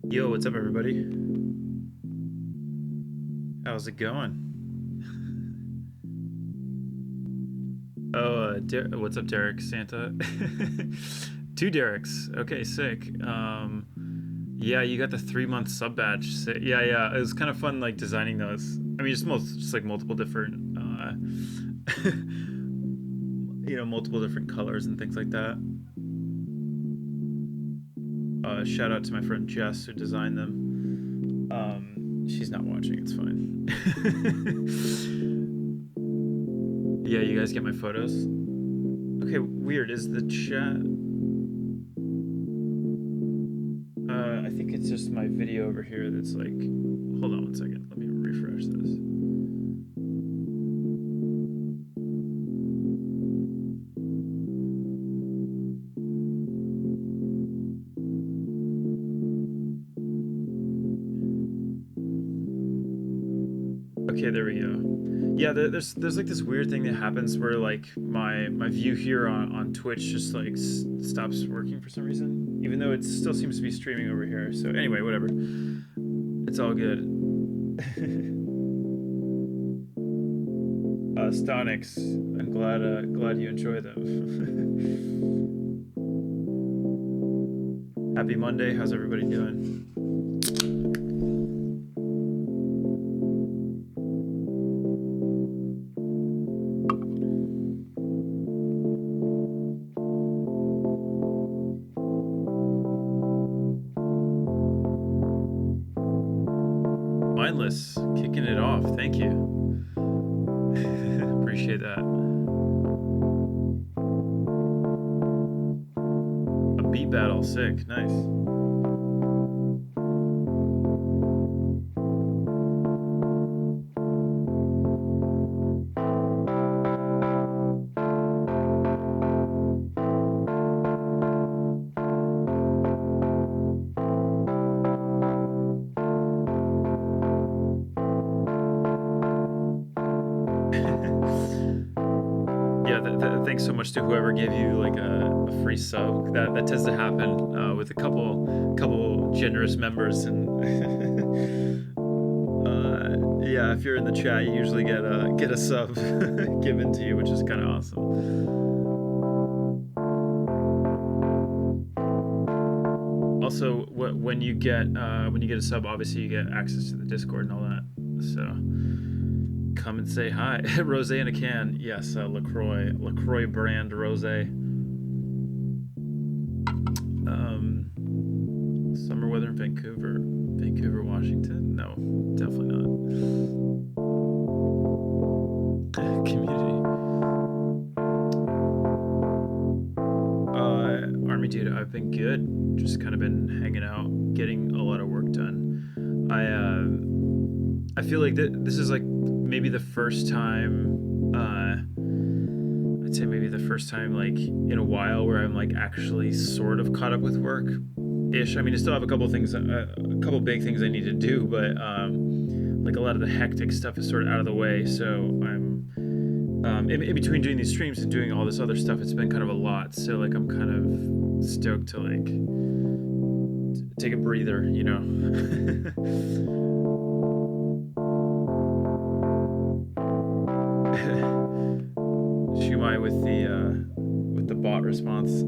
Yo, what's up, everybody? How's it going? Oh, what's up, Derek? Santa? Two Dereks. Okay, sick. Yeah, you got the 3-month sub badge. Yeah. It was kind of fun, like designing those. I mean, just like multiple different, multiple different colors and things like that. Shout out to my friend Jess who designed them. She's not watching. It's fine. Yeah, you guys get my photos? Okay, weird. Is the chat... I think it's just my video over here that's like... Hold on 1 second. Let me refresh this. Okay, there we go. Yeah, there's like this weird thing that happens where like my view here on Twitch just like stops working for some reason, even though it still seems to be streaming over here. So anyway, whatever. It's all good. Stonix, I'm glad you enjoy them. Happy Monday. How's everybody doing? Mindless, kicking it off. Thank you. Appreciate that. A beat battle, sick, nice. Thanks so much to whoever gave you like a free sub. That tends to happen with a couple generous members, and yeah, if you're in the chat, you usually get a sub given to you, which is kind of awesome. Also, when you get a sub, obviously you get access to the Discord and all that. So come and say hi. Rosé in a can. Yes, LaCroix brand rosé. Summer weather in Vancouver, Washington? No, definitely not. Community. Army dude, I've been good. Just kind of been hanging out, getting a lot of work done. I feel like this is like maybe the first time, I'd say maybe the first time like in a while where I'm like actually sort of caught up with work-ish. I mean, I still have a couple things, a couple big things I need to do, but like a lot of the hectic stuff is sort of out of the way. So I'm in between doing these streams and doing all this other stuff, it's been kind of a lot. So like I'm kind of stoked to like take a breather, you know. Shumai with the bot response.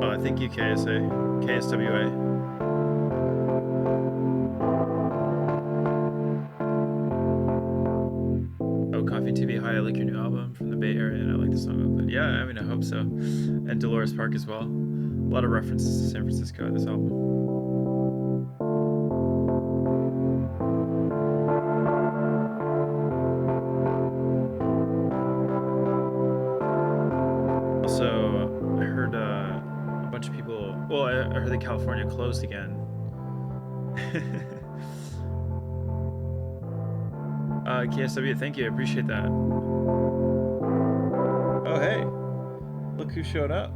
Oh, thank you, KSWA. Oh, Coffee TV. Hi, I like your new album from the Bay Area, and I like the song Oakland. Yeah, I mean, I hope so. And Dolores Park as well. A lot of references to San Francisco in this album. also I heard a bunch of people. Well, I heard that California closed again. KSW, thank you. I appreciate that. Oh, hey. Look who showed up.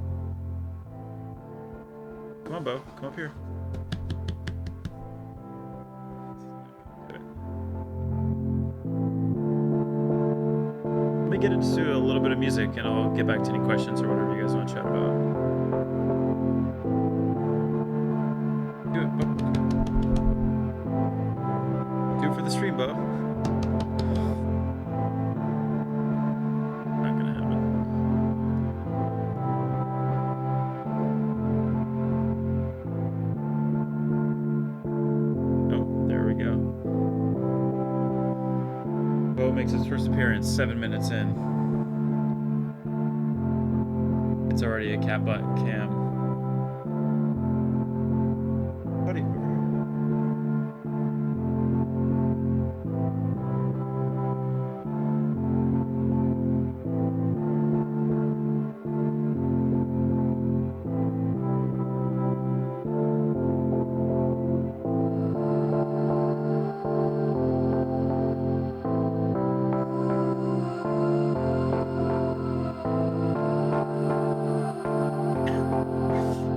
Come on, Bo. Come up here. Let me get into a little bit of music and I'll get back to any questions or whatever you guys want to chat about. Do it, Bo. Do it for the stream, Bo. Not gonna happen. Oh, there we go. Bo makes his first appearance 7 minutes in. It's already a cat butt cam. Buddy, over here.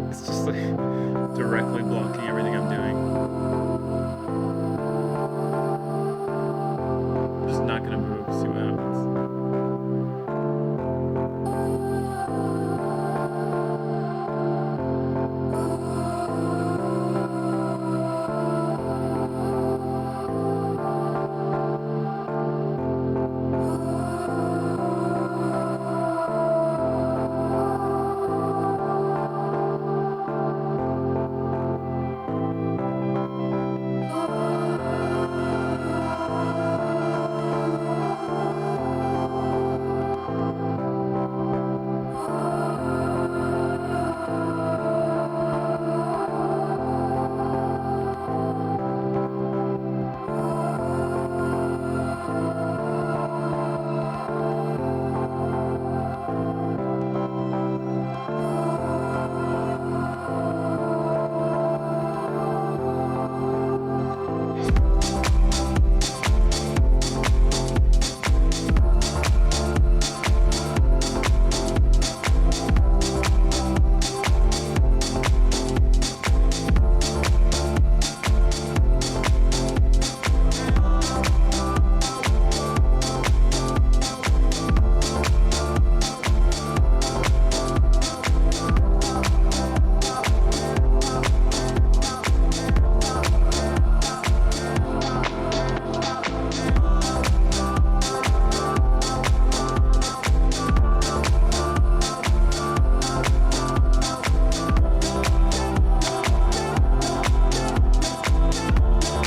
It's just like directly blocking everything I'm doing. I'm just not gonna move, see what happens.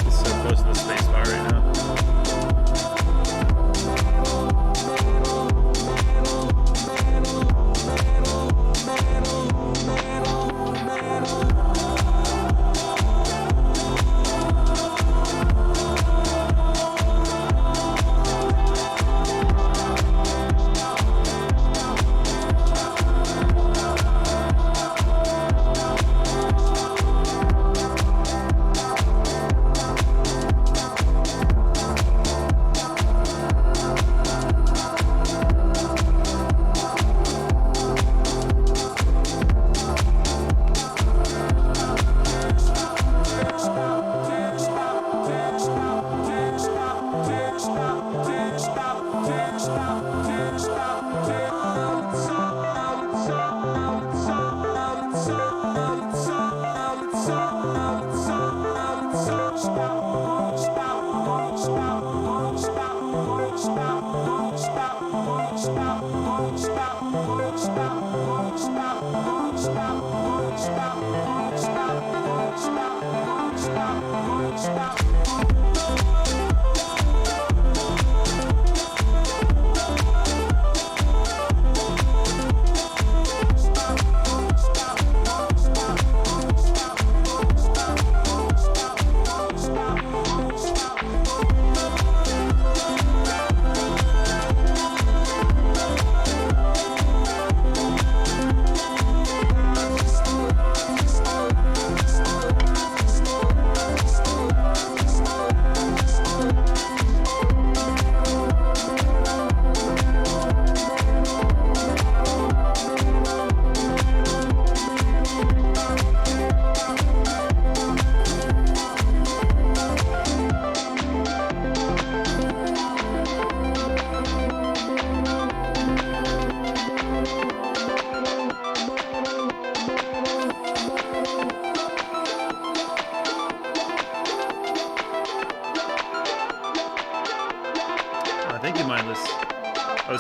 It's so close to the space bar right now.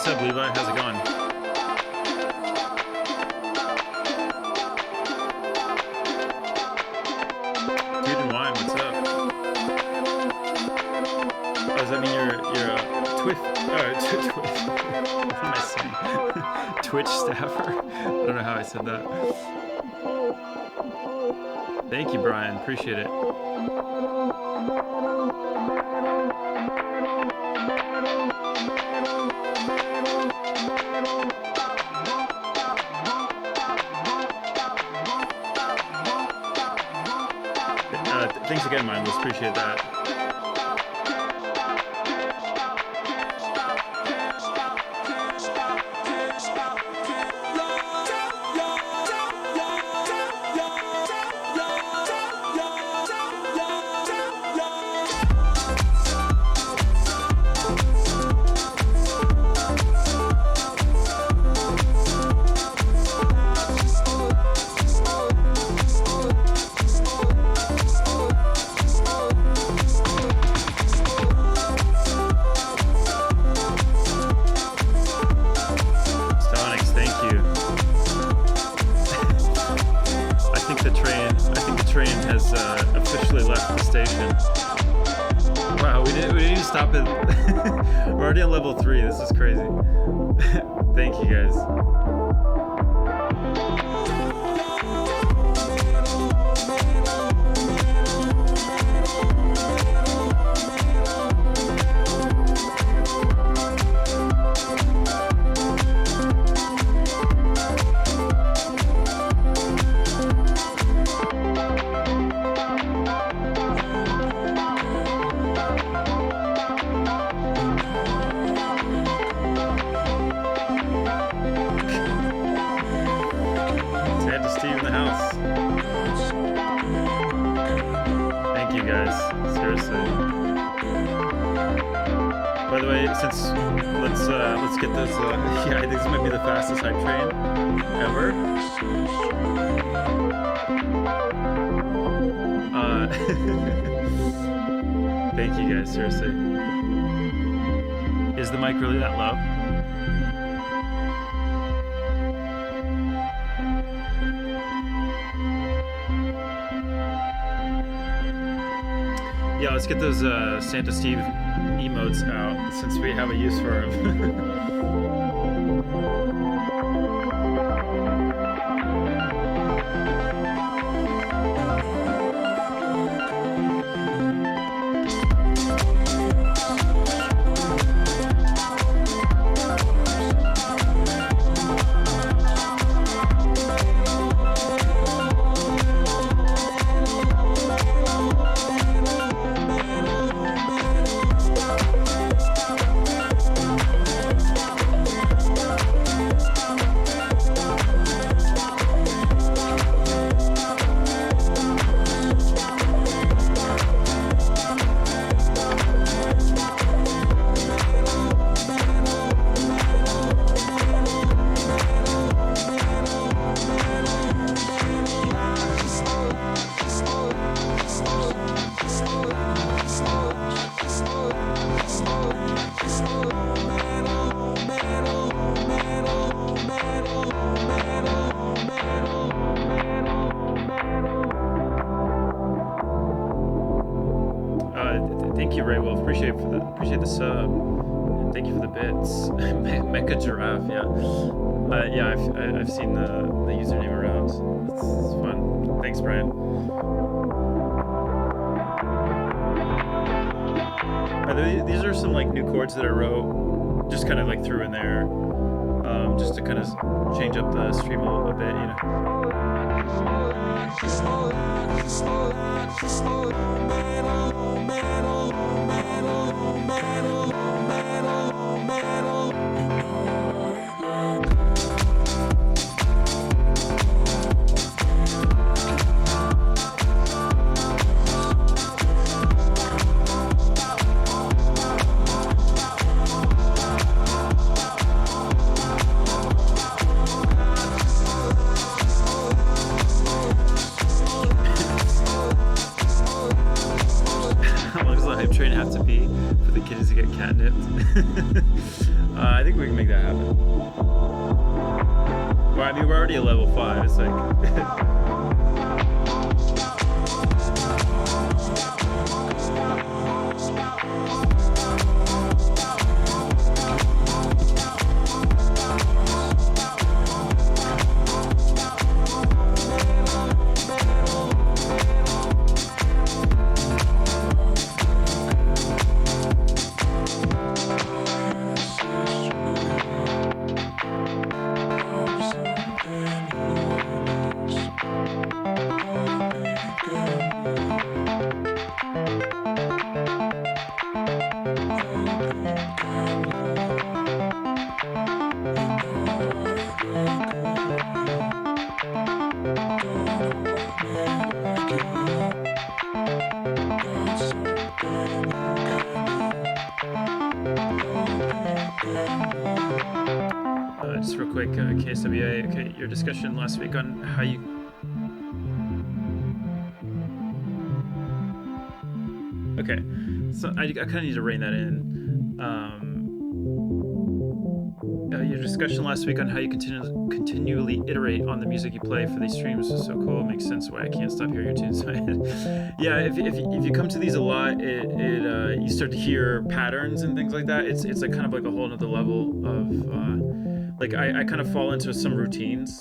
up, Levi? How's it going? Dude and Wine, what's up? Oh, does that mean you're a Twitch? What am I saying? Twitch staffer? I don't know how I said that. Thank you, Brian. Appreciate it. Thanks again, Mindless. Appreciate that. We're already on level 3. This is crazy. Thank you guys. Let's get this. Yeah, I think this might be the fastest hype train ever. Thank you guys, seriously. Is the mic really that low? Yeah, let's get those Santa Steve emotes out since we have a use for them. Appreciate the sub. Thank you for the bits. Mecha Giraffe, yeah. Yeah, I've seen the username around. It's fun. Thanks, Brian. These are some like new chords that I wrote, just kind of like threw in there, just to kind of change up the stream a bit, you know. I think we can make that happen. Well, I mean, we're already at level 5. It's like... Just real quick, KSWA, okay, your discussion last week on how you... Okay, so I kind of need to rein that in. Your discussion last week on how you continually iterate on the music you play for these streams is so cool. It makes sense why I can't stop hearing your tunes. Yeah, if you come to these a lot, you start to hear patterns and things like that. It's like kind of like a whole nother level of like I kind of fall into some routines.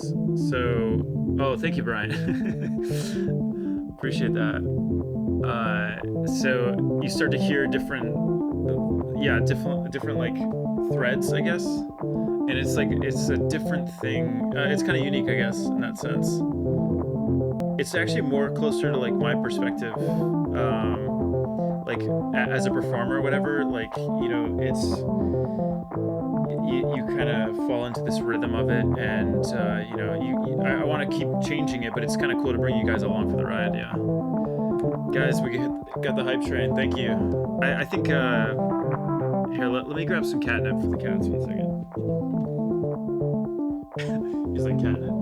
So, oh, thank you, Brian. Appreciate that. So you start to hear different like threads, I guess. And it's like, it's a different thing. It's kind of unique, I guess, in that sense. It's actually more closer to like my perspective, like as a performer or whatever, like, you know, it's, you kind of fall into this rhythm of it, and you know, I want to keep changing it, but it's kind of cool to bring you guys along for the ride. Yeah, guys, we got the hype train. Thank you. I think here, let me grab some catnip for the cats. 1 second. He's like catnip.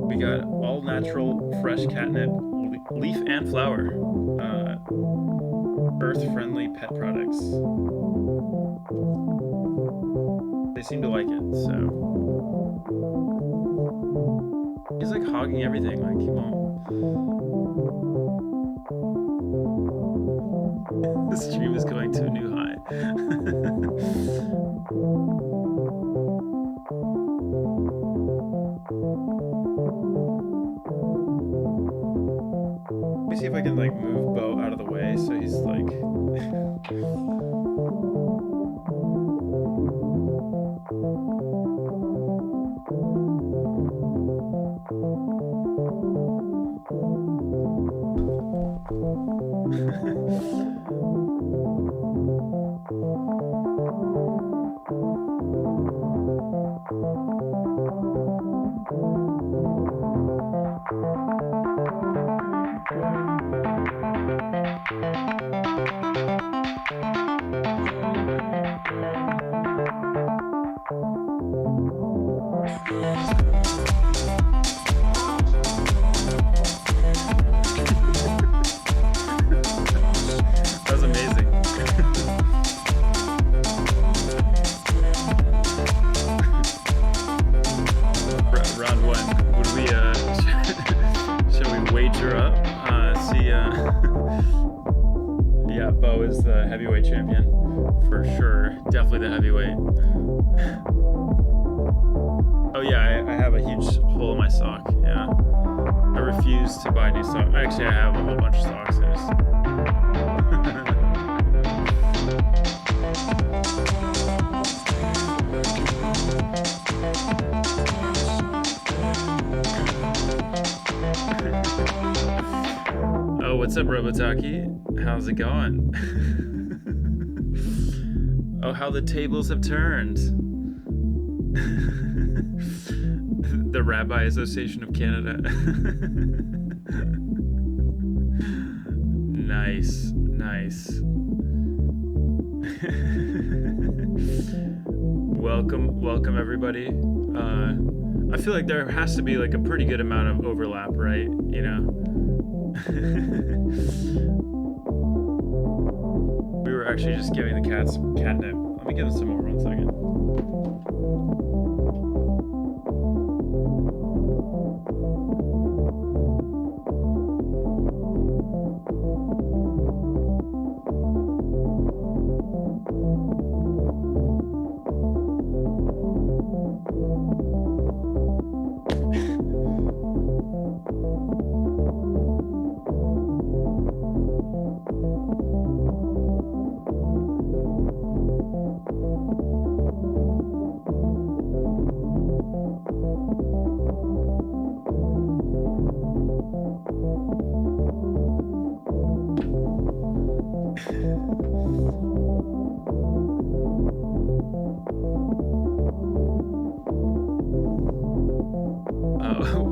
We got all natural, fresh catnip, leaf and flower, earth-friendly pet products. They seem to like it, so he's like hogging everything, like he won't. The stream is going to a new high. Let me see if I can like move Bo out of the way so he's like heavyweight champion for sure. Definitely the heavyweight. Oh yeah, I have a huge hole in my sock. Yeah, I refuse to buy new socks. Actually, I have a whole bunch of socks. Oh, what's up, Robotaki? How's it going? Oh, how the tables have turned. The Rabbi Association of Canada. Nice, nice. Welcome everybody. I feel like there has to be like a pretty good amount of overlap, right? You know? We were actually just giving the cats catnip. Let me give them some more, 1 second.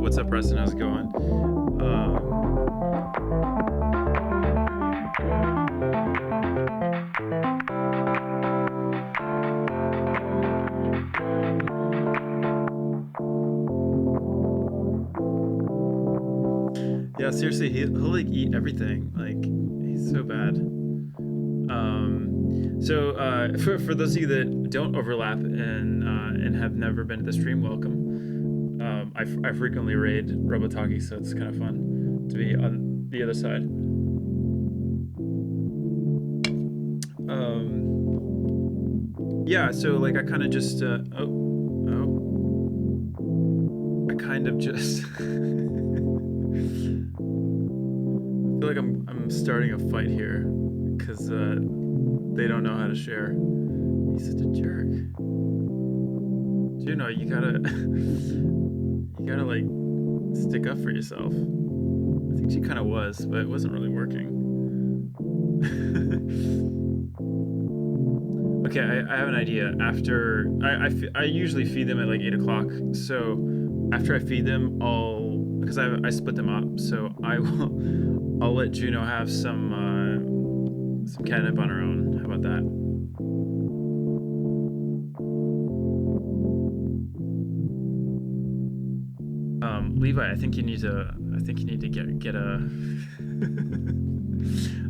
What's up, Preston? How's it going? Yeah, seriously, he'll like eat everything. Like, he's so bad. For those of you that don't overlap and have never been to the stream, welcome. I frequently raid Robotaki, so it's kind of fun to be on the other side. Yeah, so like I kind of just I kind of just I feel like I'm starting a fight here because they don't know how to share. He's such a jerk. Juno, you gotta like stick up for yourself. I think she kind of was, but it wasn't really working. Okay, I have an idea. After I usually feed them at like 8 o'clock. So after I feed them, because I split them up. So I'll let Juno have some catnip on her own. How about that? Levi, I think you need to get a.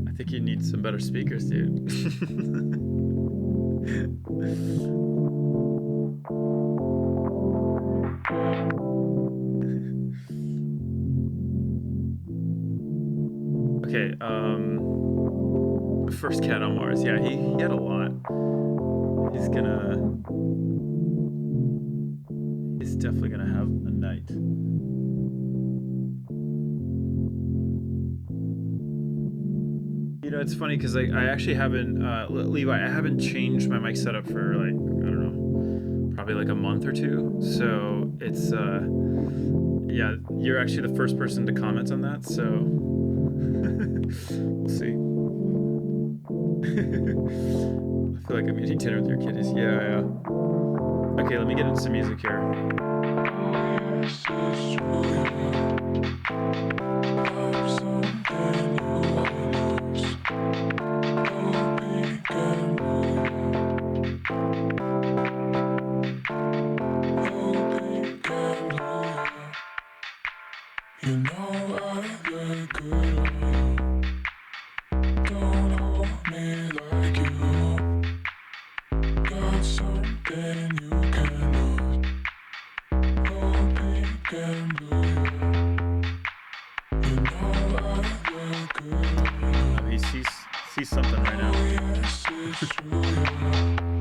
I think you need some better speakers, dude. Okay, first cat on Mars. Yeah, he had a lot. He's definitely gonna have a night. You know, it's funny because I actually haven't, Levi, I haven't changed my mic setup for like, I don't know, probably like a month or two. So it's, yeah, you're actually the first person to comment on that. So we'll see. I feel like I'm eating dinner with your kitties. Yeah. Okay, let me get into some music here. You know I look good. Don't hold me like you. Got something you can lose. Hoping can blue. You know I look good. He see something right now. Yes, it's true, yeah.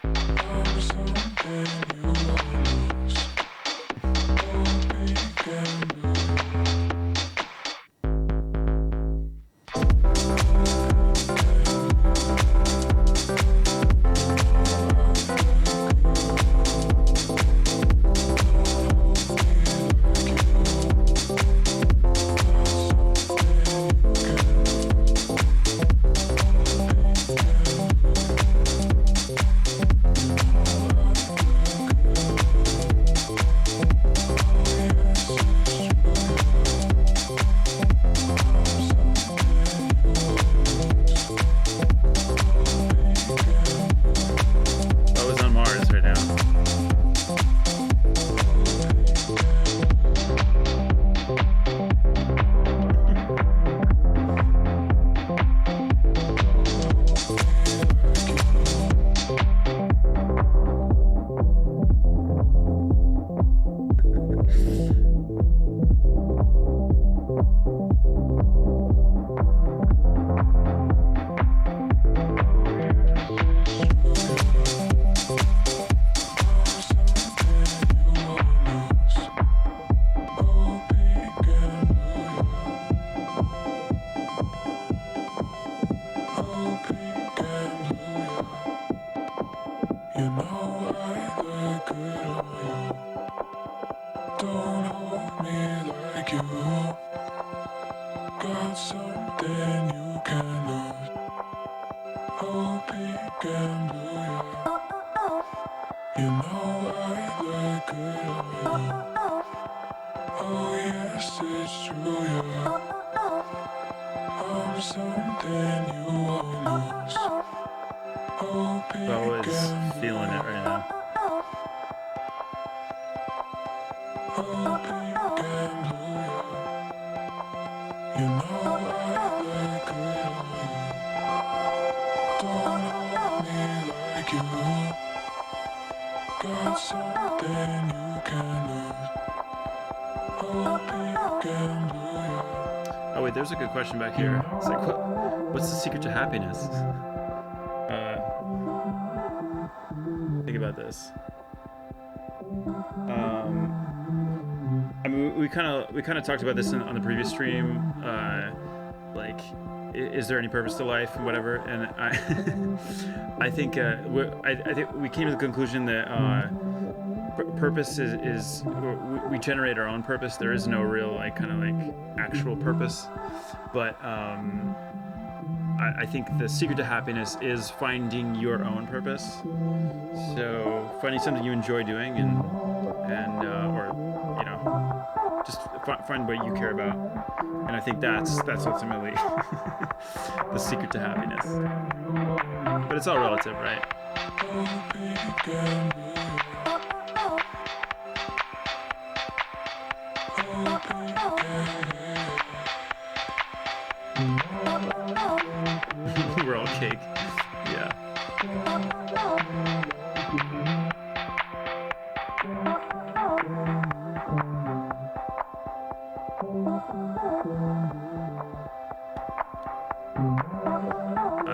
I'm something you won't lose. Hope it can be. I was on Mars right now. You know I look good on you. Don't hold me like you got something you can lose. Oh, pink and blue. You know I look good on you. Oh, yes, it's true, yeah. I'm something you won't lose. Oh, pink Always and feeling it right now. oh, pink and blue, yeah. You know I look good on you. Don't hold me like you got something you can lose. Oh, pink and blue, yeah. Oh wait, there's a good question back here. It's like, what's the secret to happiness? Think about this. I mean, we kind of talked about this on the previous stream. Like, is there any purpose to life and whatever? And I think I think we came to the conclusion that purpose is we generate our own purpose. There is no real like kind of like actual purpose, but I think the secret to happiness is finding your own purpose. So finding something you enjoy doing and or you know just find what you care about. And I think that's ultimately the secret to happiness. But it's all relative, right? Oh, pink and blue, yeah. Oh, pink and blue. We're all cake. Yeah.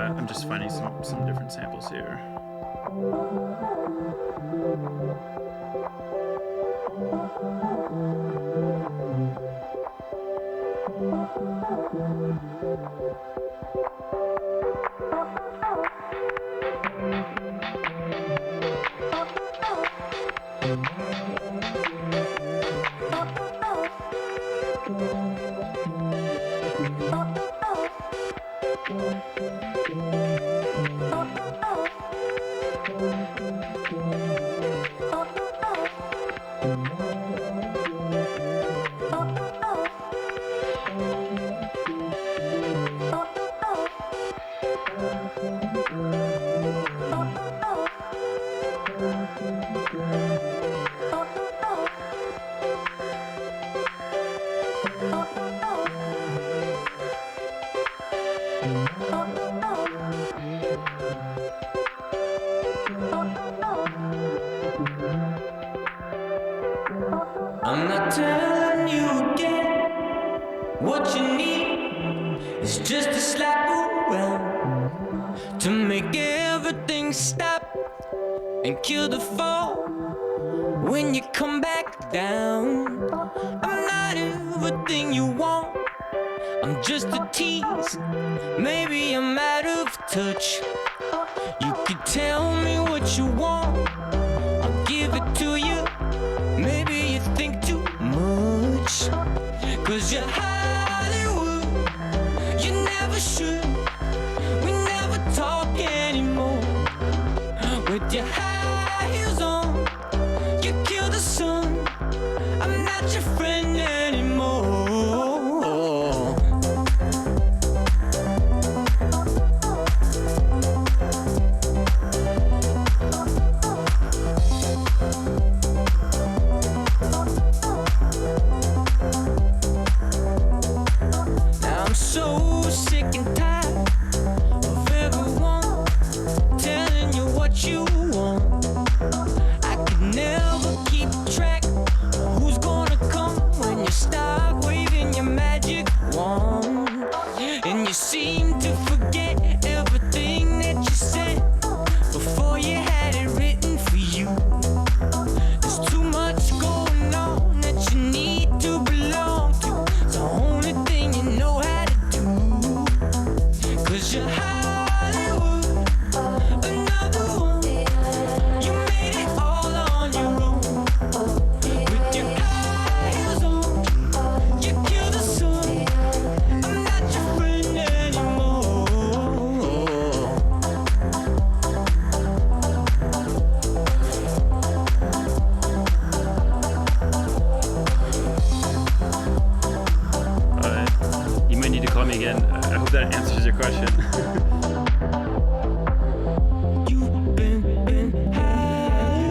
I'm just finding some different samples here. I'm not telling you again. What you need is just a slight move around to make everything stop and kill the fall. When you come back down, I'm not everything you want. I'm just a tease. Maybe I'm out of touch. You could tell me what you want, I'll give it to you. Maybe you think too much, 'cause you're Hollywood. You never should. We never talk anymore. With your high heels on, you kill the sun. I'm not your friend anymore. Now I'm so sick and tired of everyone telling you what you want. I could never keep track of who's gonna come when you start waving your magic wand. And you seem to forget everything that you said before you had it written for you. There's too much going on that you need to belong to. It's the only thing you know how to do. 'Cause you're Hollywood, another one. You made it all on your own. With your high heels on, you kill the sun. I'm not your friend anymore. You might need to call me again. I hope that answers your question. You've been high,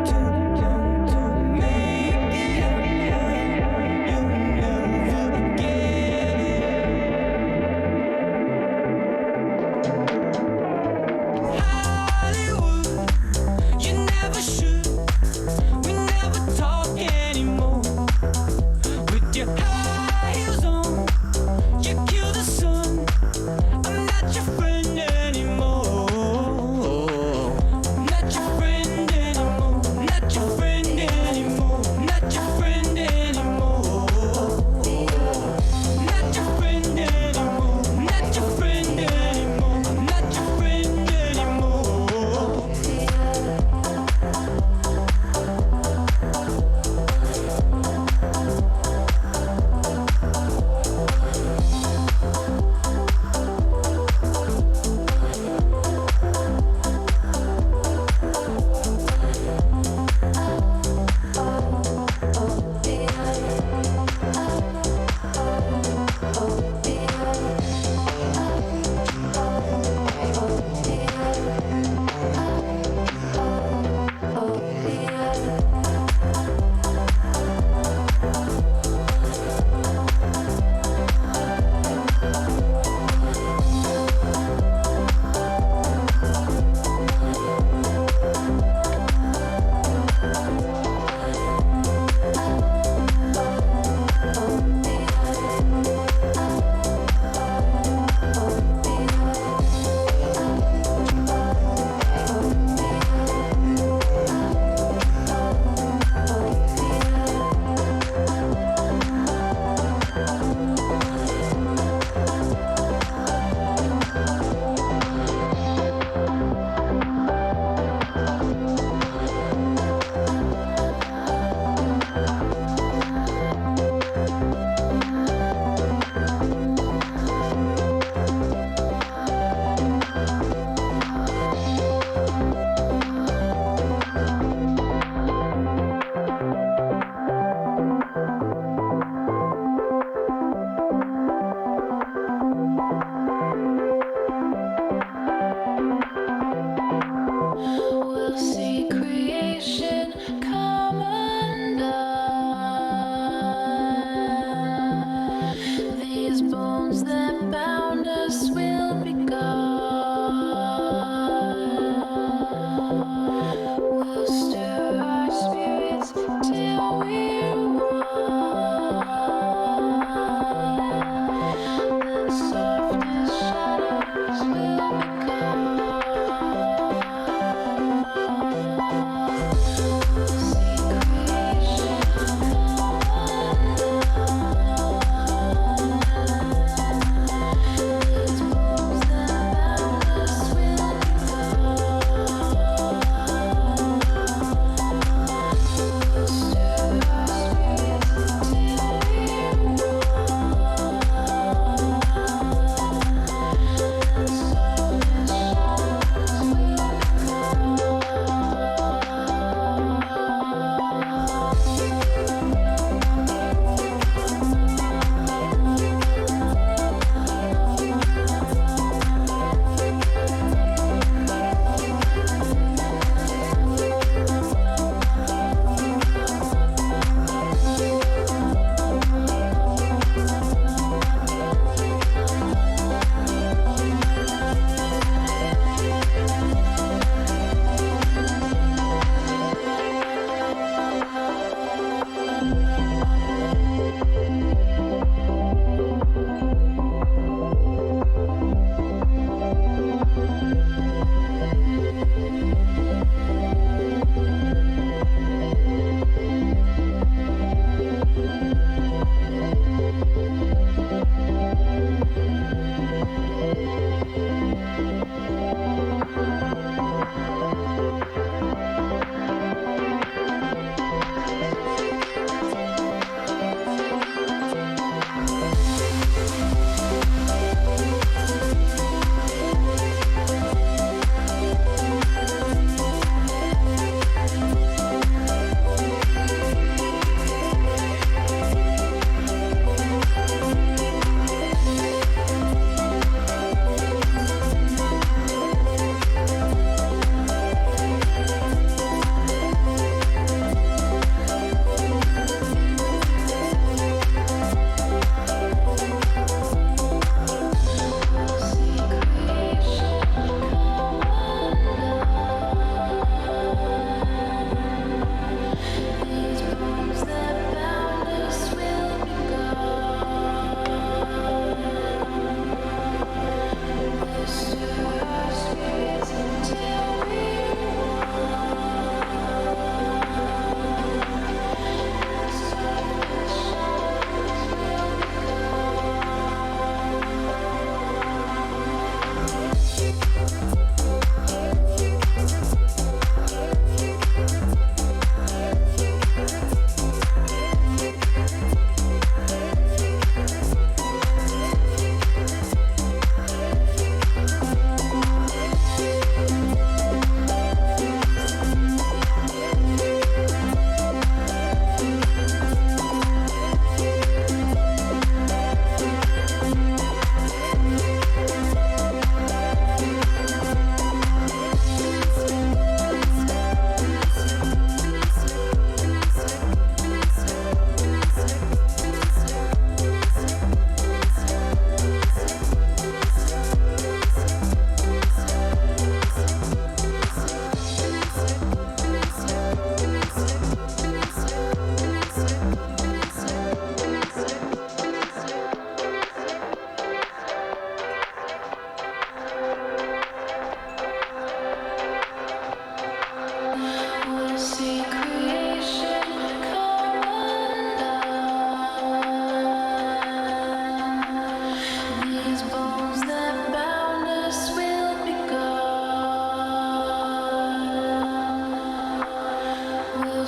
too young to make it. You'll never get it. Hollywood, you never should. We never talk anymore. With your high heels on, you kill the sun. I'm not your friend anymore. Not your friend anymore. Not your friend anymore. Not your friend anymore. Not your friend anymore. Not your friend anymore. Not your friend anymore. We'll see creation come undone. These bones that bound us will be gone. We'll stir our spirits till we're one. The softest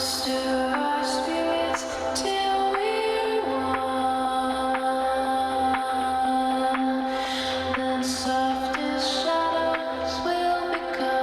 close to our spirits till we're one. The softest shadows will become.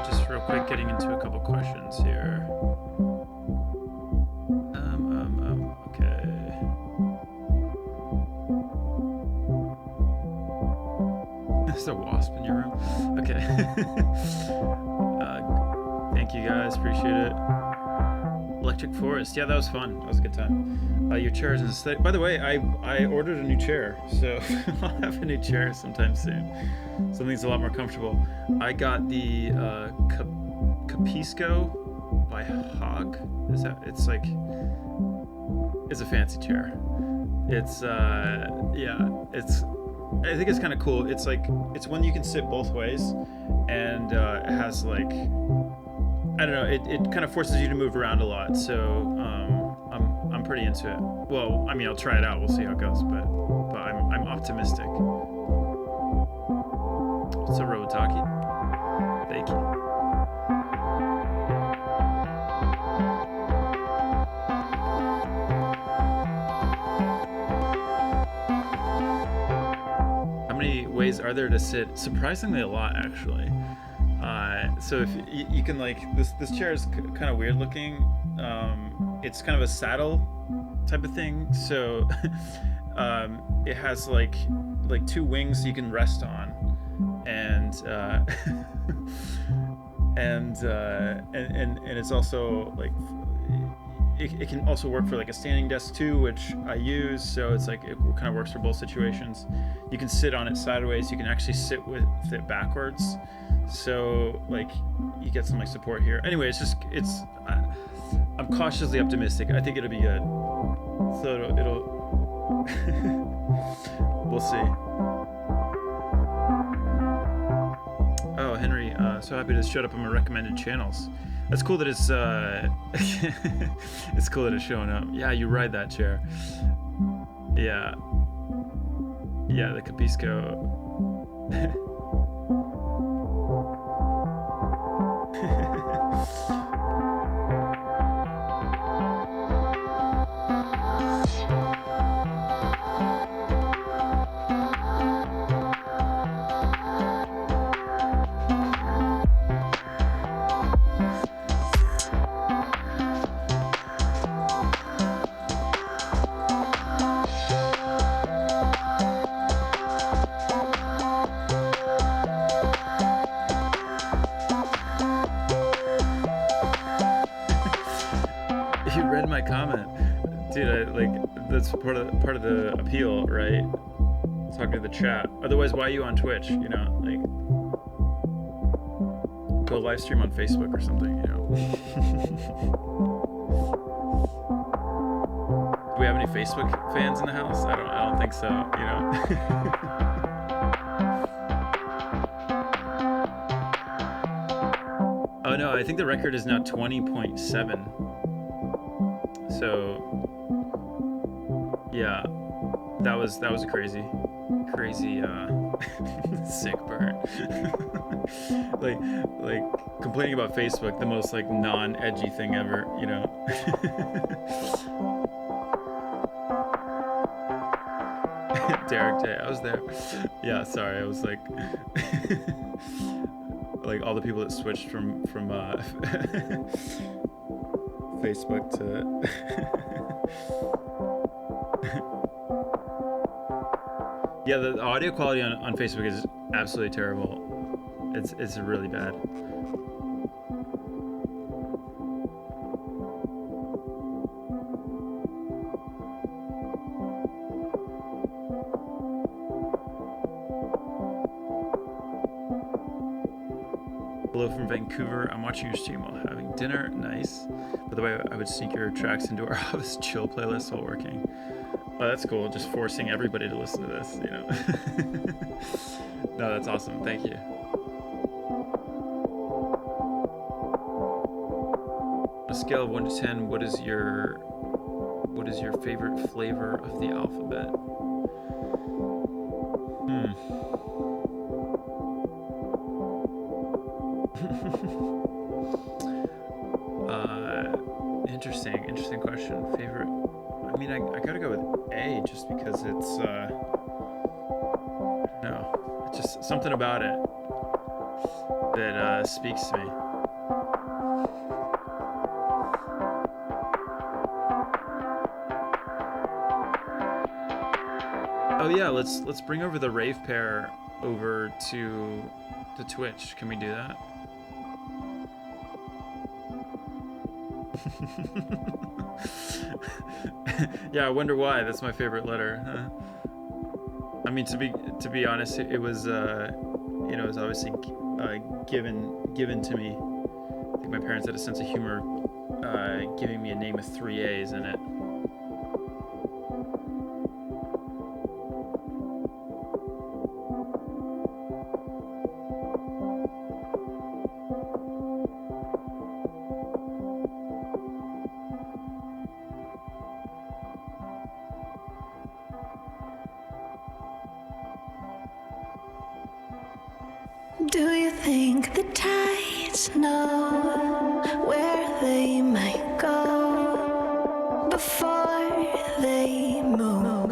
Just real quick, getting into a couple questions here. Okay. There's a wasp in your room? Okay. Thank you guys, appreciate it. Electric Forest, yeah, that was fun. That was a good time. Your chair is aesthetic. By the way, I ordered a new chair, so I'll have a new chair sometime soon. Something's a lot more comfortable. I got the Capisco by Hog. It's like, it's a fancy chair. It's yeah, I think it's kind of cool. It's like, it's one you can sit both ways, and it has like, I don't know, it kind of forces you to move around a lot, so I'm pretty into it. Well, I mean, I'll try it out, we'll see how it goes, but I'm optimistic. What's up, Robotaki? Thank you. How many ways are there to sit? Surprisingly a lot, actually. So if you can, like, this chair is kind of weird looking. It's kind of a saddle type of thing, so it has like two wings you can rest on, and and it's also like it can also work for like a standing desk too, which I use, so it's like it kind of works for both situations. You can sit on it sideways, you can actually sit with it backwards, so like you get some like support here. Anyway, I'm cautiously optimistic. I think it'll be good, so it'll we'll see. Oh, Henry, so happy to show up on my recommended channels. That's cool that it's it's cool that it's showing up. Yeah, you ride that chair. Yeah, the Capisco. You read my comment, dude. That's part of the appeal, right? Talking to the chat. Otherwise, why are you on Twitch? You know, like go live stream on Facebook or something. You know. Do we have any Facebook fans in the house? I don't think so. You know. Oh no, I think the record is now 20.7. So yeah, that was a crazy sick burn. like complaining about Facebook, the most like non-edgy thing ever, you know. Derek Day, I was there. Yeah, sorry, I was like like all the people that switched from Facebook to yeah, the audio quality on Facebook is absolutely terrible. It's really bad. Hello from Vancouver. I'm watching your stream while having dinner. Nice. By the way, I would sneak your tracks into our office chill playlist while working. Oh, that's cool. Just forcing everybody to listen to this, you know. No, that's awesome. Thank you. On a scale of 1 to 10, what is your favorite flavor of the alphabet? Interesting question. Favorite? I mean, I gotta go with A just because it's I don't know, it's just something about it that speaks to me. Oh yeah, let's bring over the rave pair over to Twitch. Can we do that? Yeah, I wonder why. That's my favorite letter. Huh? I mean, to be honest, it was you know, it was obviously given to me. I think my parents had a sense of humor, giving me a name with 3 A's in it. Do you think the tides know where they might go before they move?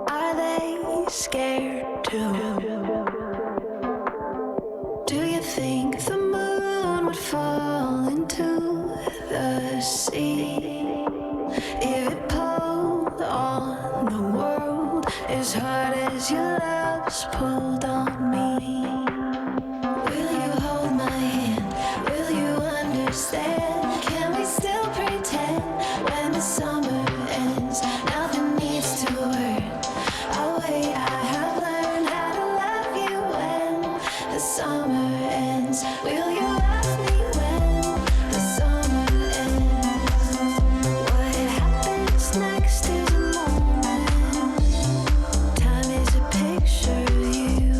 Are they scared too? Do you think the moon would fall into the sea if it pulled on the world as hard as your love's pulled on me? Can we still pretend when the summer ends? Nothing needs to hurt. Oh wait, I have learned how to love you when the summer ends. Will you love me when the summer ends? What happens next is a moment. Time is a picture of you.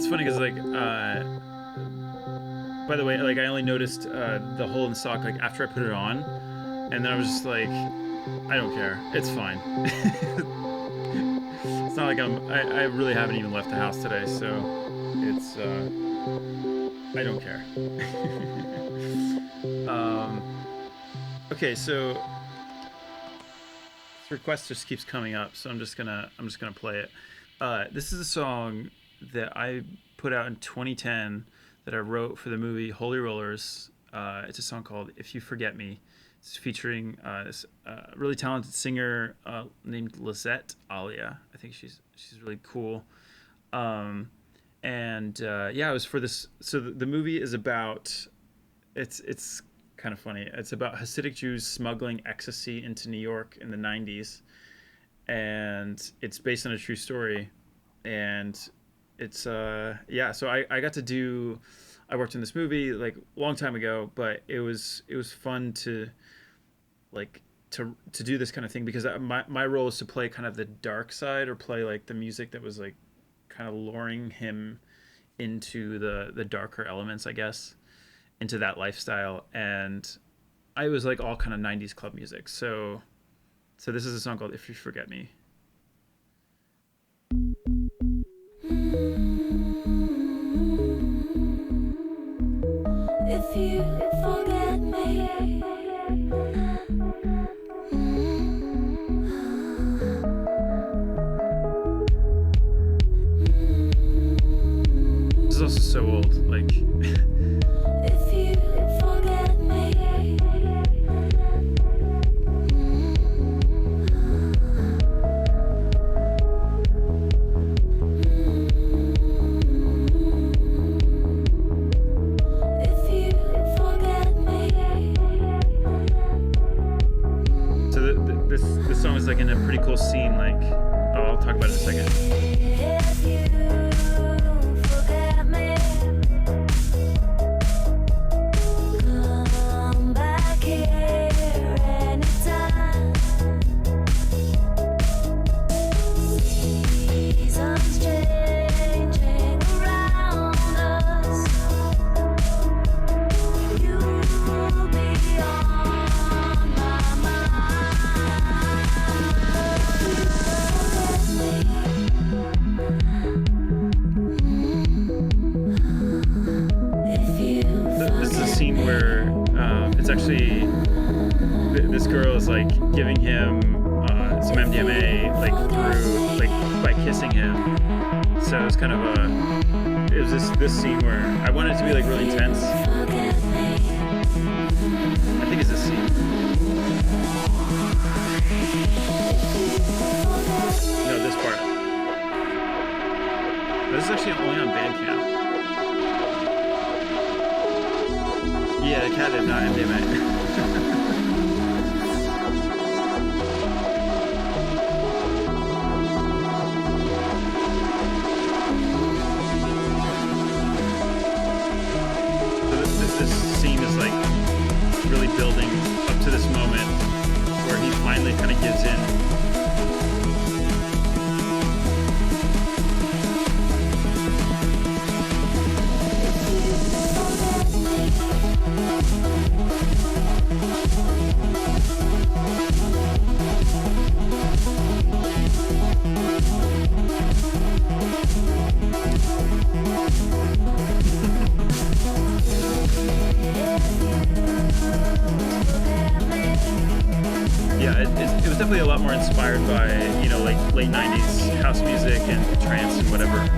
it's funny because like by the way, like I only noticed the hole in the sock like after I put it on, and then I was just like, I don't care, it's fine. It's not like I really haven't even left the house today, so it's I don't care. Okay, so this request just keeps coming up, so I'm just gonna play it. This is a song that I put out in 2010 that I wrote for the movie Holy Rollers. It's a song called "If You Forget Me." It's featuring this really talented singer named Lisette Alia. I think she's really cool. Yeah, it was for this. So the movie is about. It's kind of funny. It's about Hasidic Jews smuggling ecstasy into New York in the 90s, and it's based on a true story. And it's yeah. So I got to do. I worked in this movie like a long time ago, but it was fun to like to do this kind of thing because my role is to play kind of the dark side or play like the music that was like kind of luring him into the darker elements, I guess, into that lifestyle. And I was like all kind of 90s club music. So this is a song called "If You Forget Me." If you forget me, This is also so old, like if you forget me, if you forget me, so this song is like in a pretty cool scene. Like, oh, I'll talk about it in a second. if you forget me, come back here anytime. Seasons changing around us. You'll be on my mind. If you This is a scene where it's actually this girl is like giving him some MDMA like through like by kissing him. So it's kind of it was this scene where I wanted it to be like really intense. forget me, I think it's this scene. No, this part. This is actually only on Bandcamp. Yeah, the cat did not MDMA. So this scene is like really building up to this moment where he finally kind of gives in. Yeah, it was definitely a lot more inspired by, you know, like late 90s house music and trance and whatever.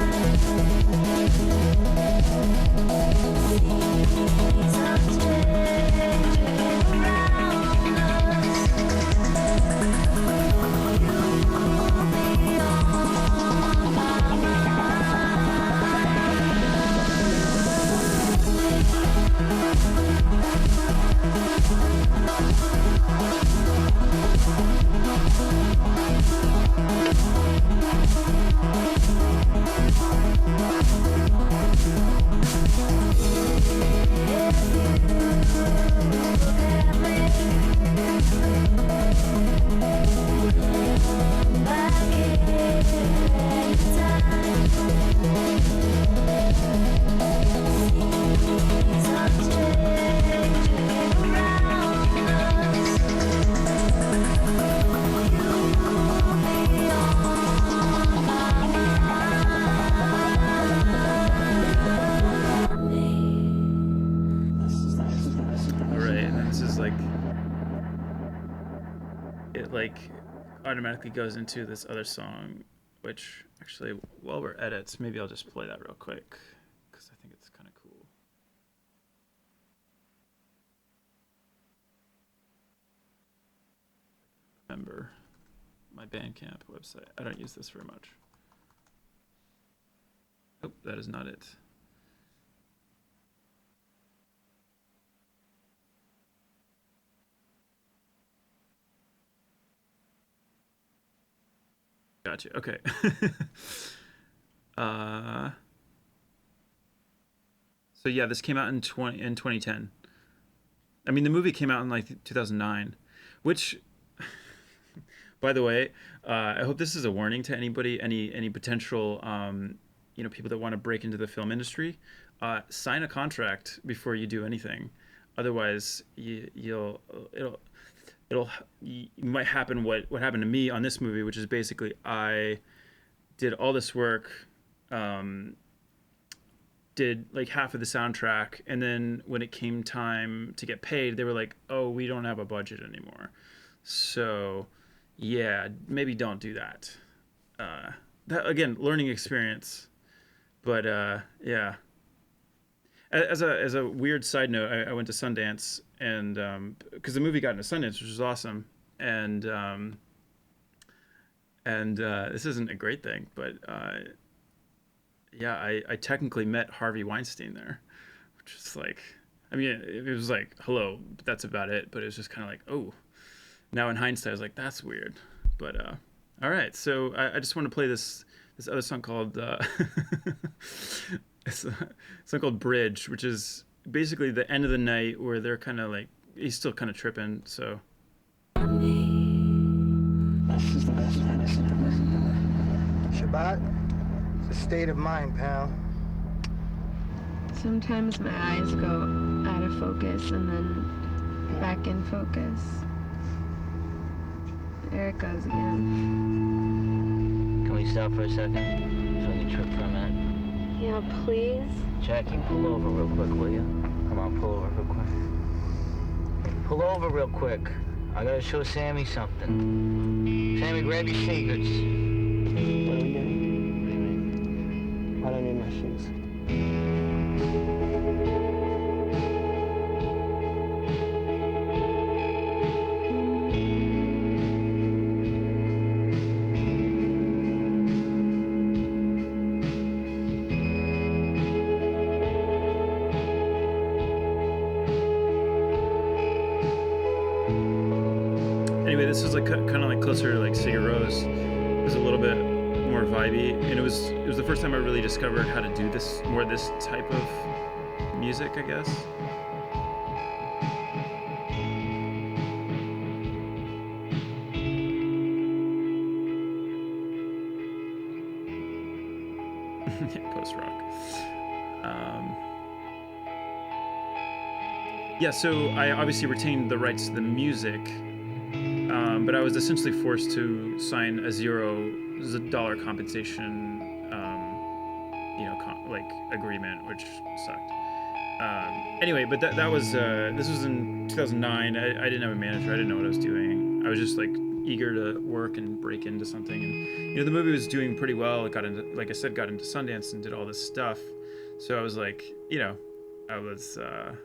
seasons changing around us. like automatically goes into this other song, which actually, while we're at it, maybe I'll just play that real quick because I think it's kind of cool. Remember my Bandcamp website. I don't use this very much. Oh, that is not it. Gotcha. Okay. So yeah, this came out in 2010. I mean, the movie came out in like 2009, which, by the way, I hope this is a warning to anybody, any potential, people that want to break into the film industry. Sign a contract before you do anything. Otherwise, you might happen what happened to me on this movie, which is basically I did all this work, did like half of the soundtrack, and then when it came time to get paid, they were like, "Oh, we don't have a budget anymore." So, yeah, maybe don't do that. That again, learning experience. But yeah, as a weird side note, I went to Sundance, and because the movie got into Sundance, which was awesome, and this isn't a great thing, but yeah, I technically met Harvey Weinstein there, which is like, I mean, it was like, hello, but that's about it. But it was just kind of like, oh, now in hindsight, I was like, that's weird. But all right, so I just want to play this other song called it's a song called Bridge, which is basically the end of the night where they're kind of like, he's still kind of tripping. So This is the best medicine ever. Shabbat, it's a state of mind, pal. Sometimes my eyes go out of focus and then back in focus. There it goes again. Can we stop for a second so we can trip for a minute? Yeah, please. Jackie, pull over real quick, will you? Come on, pull over real quick. Pull over real quick. I gotta show Sammy something. Sammy, grab your secrets. What are we doing? I don't need my shoes. anyway, this is like kind of like closer to like Sigur Rós. It was a little bit more vibey, and it was the first time I really discovered how to do this type of music, I guess. Post rock. Yeah, so I obviously retained the rights to the music, but I was essentially forced to sign a $0 compensation, agreement, which sucked. Anyway, but that was this was in 2009. I didn't have a manager. I didn't know what I was doing. I was just like eager to work and break into something. And the movie was doing pretty well. It got into, like I said, got into Sundance and did all this stuff. So I was like, I was I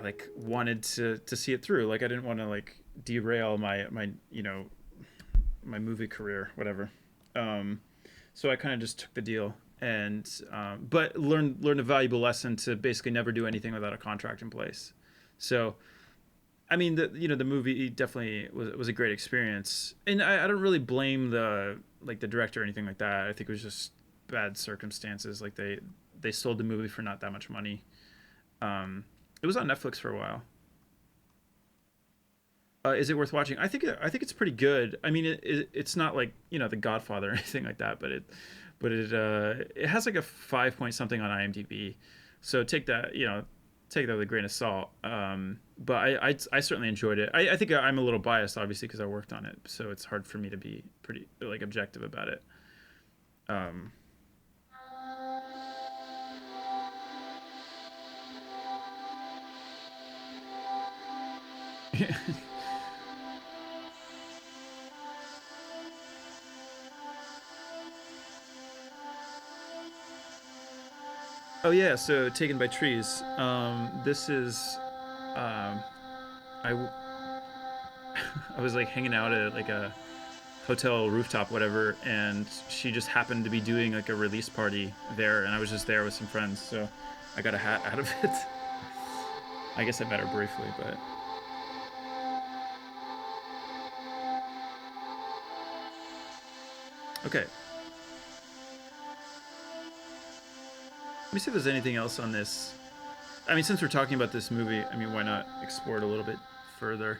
like wanted to see it through. Like I didn't want to like derail my my movie career, whatever. So I kind of just took the deal, and but learned a valuable lesson to basically never do anything without a contract in place. So I mean, the movie definitely was a great experience, and I don't really blame the director or anything like that. I think it was just bad circumstances. Like they sold the movie for not that much money. It was on Netflix for a while. Is it worth watching? I think it's pretty good. I mean, it's not like The Godfather or anything like that, but it has like a 5 point something on IMDb. So take that with a grain of salt. But I certainly enjoyed it. I think I'm a little biased, obviously, because I worked on it, so it's hard for me to be pretty like objective about it. Oh yeah, so Taken by Trees. This is, I I was like hanging out at like a hotel rooftop, whatever, and she just happened to be doing like a release party there, and I was just there with some friends, so I got a hat out of it. I guess I met her briefly, but. Okay. Let me see if there's anything else on this. I mean, since we're talking about this movie, I mean, why not explore it a little bit further?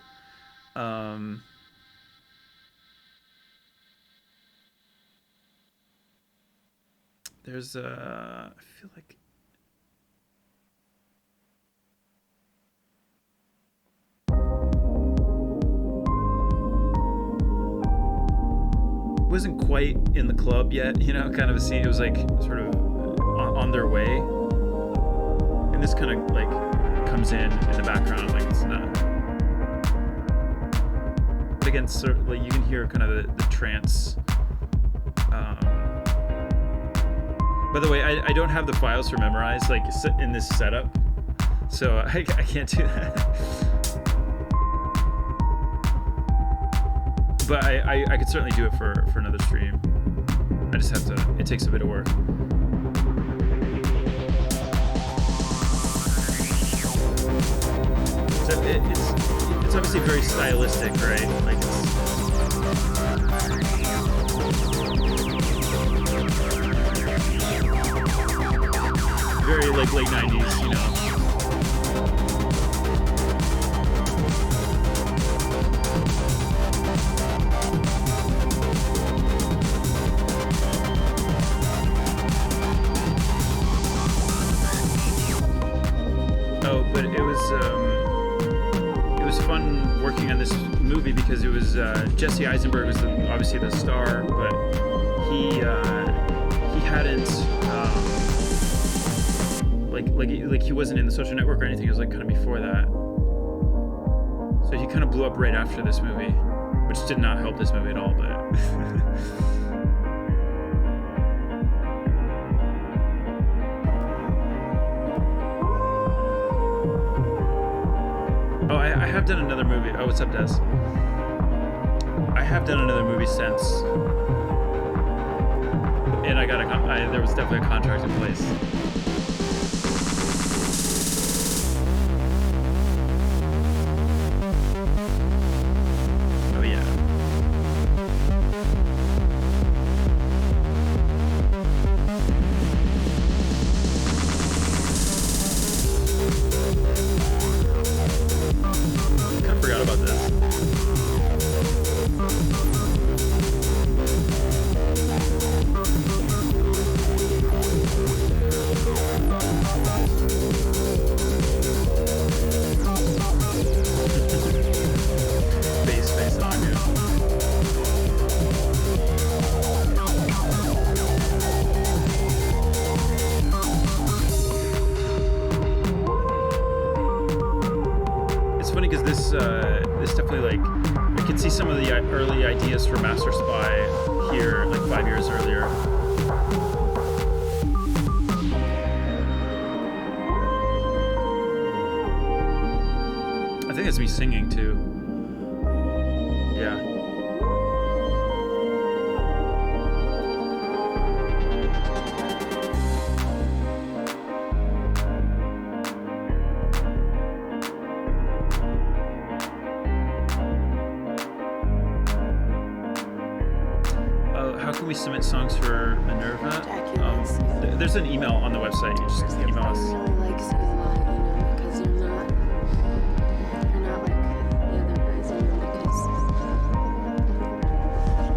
There's I feel like it wasn't quite in the club yet, you know, kind of a scene. It was like sort of on their way, and this kind of like comes in the background, like it's not. But again, sort of, like you can hear kind of the trance. By the way, I don't have the files for memorized, like in this setup, so I can't do that. But I could certainly do it for another stream. I just have to. It takes a bit of work. So it's obviously very stylistic, right? Like very like late 90s, you know. Oh, but it was fun working on this movie because it was Jesse Eisenberg was obviously the star, but he hadn't like he wasn't in The Social Network or anything. It was like kind of before that, so he kind of blew up right after this movie, which did not help this movie at all. But oh, I have done another movie. Oh, what's up, Des? I have done another movie since, and there was definitely a contract in place. Oh yeah. I kind of forgot about this. Bass on you. It's funny because this definitely, like, I can see some of the early ideas for Master Spy here, like 5 years earlier. I think it's me singing too. Yeah. How can we submit songs for Minerva? There's an email on the website. You just email us. I really like you a lot, you know, because you're not like the other guys, you know,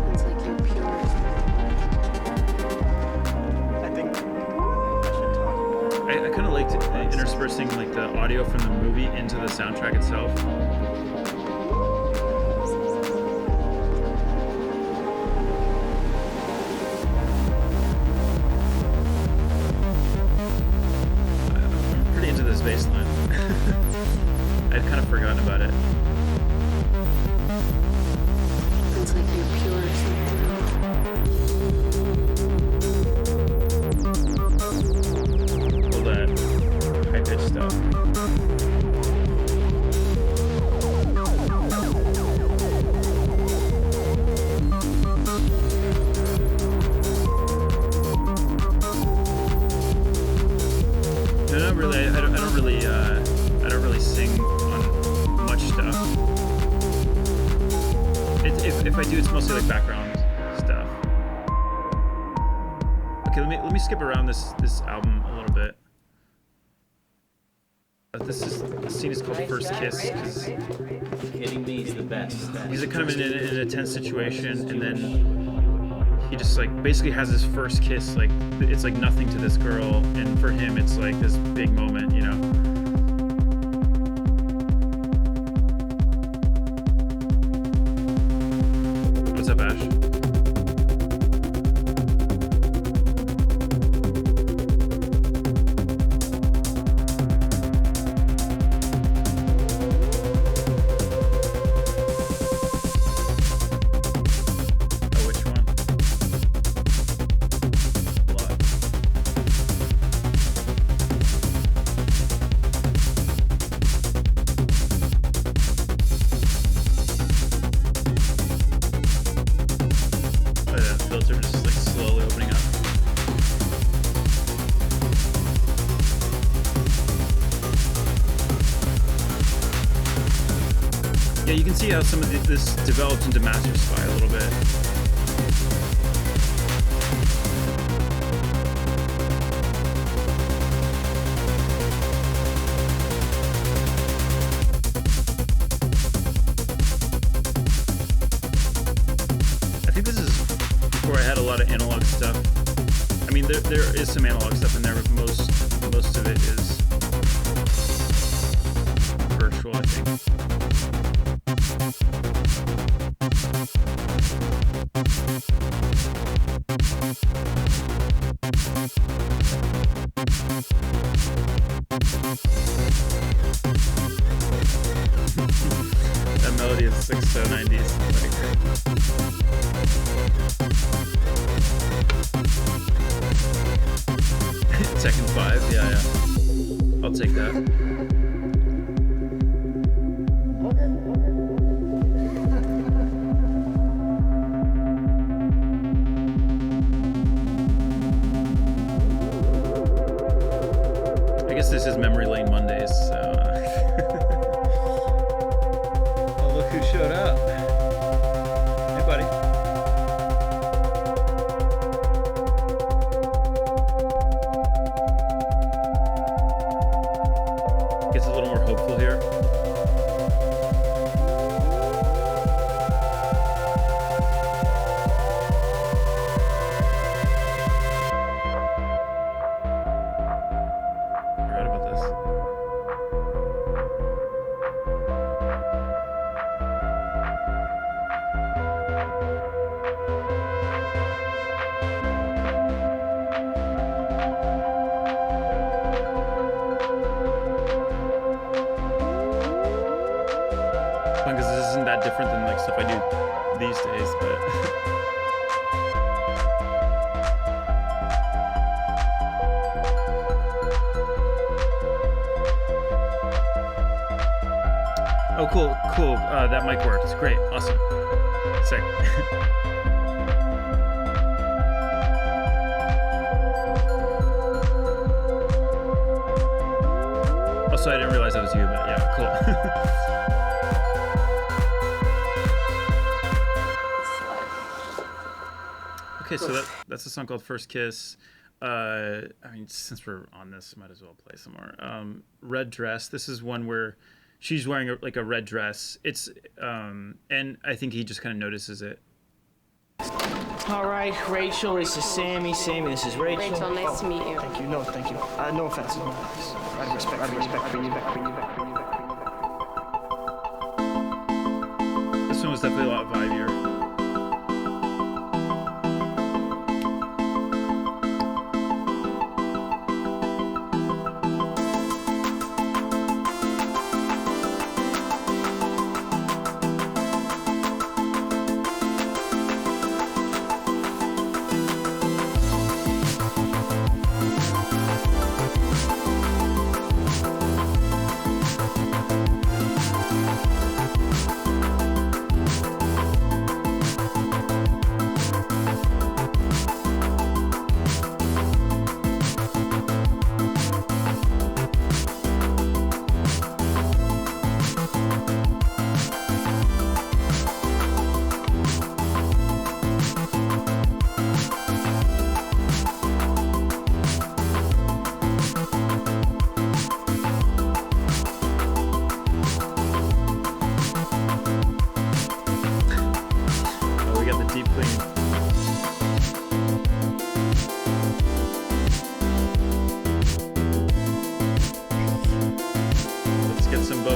because it's like you're pure. I think I should talk about it. I kind of liked interspersing like the audio from the movie into the soundtrack itself. I'm pretty into this bass line. I'd kind of forgotten about it. It's like you're pure or something. Hold it's mostly like background stuff. Okay, let me skip around this album a little bit. This scene is called First Kiss. Kidding me is the best. He's kind of in a tense situation, and then he just like basically has his first kiss. Like it's like nothing to this girl, and for him it's like this big moment, you know. What's up, Ash? Yeah, you can see how some of this developed into Master Spy a little bit. I think this is before I had a lot of analog stuff. I mean, there is some analog stuff in there, but most of it is virtual, I think. That melody is like so 90s. Like, Tekken 5, yeah. I'll take that. I guess this is Memory Lane Mondays, so... Oh, look who showed up. Hey, buddy. Gets a little more hopeful here. Forgot about this. Fun because this isn't that different than like stuff I do these days, but oh, cool. That mic worked. Great, awesome, sick. Also, I didn't realize that was you, but yeah, cool. Okay, so that's a song called First Kiss. I mean, since we're on this, might as well play some more. Red Dress. This is one where she's wearing like a red dress. It's and I think he just kind of notices it. All right, Rachel, this is Sammy. Sammy, this is Rachel. Rachel, nice to meet you. Thank you. No, thank you. No offense. No offense. I have respect for you. This one was definitely a lot vibier.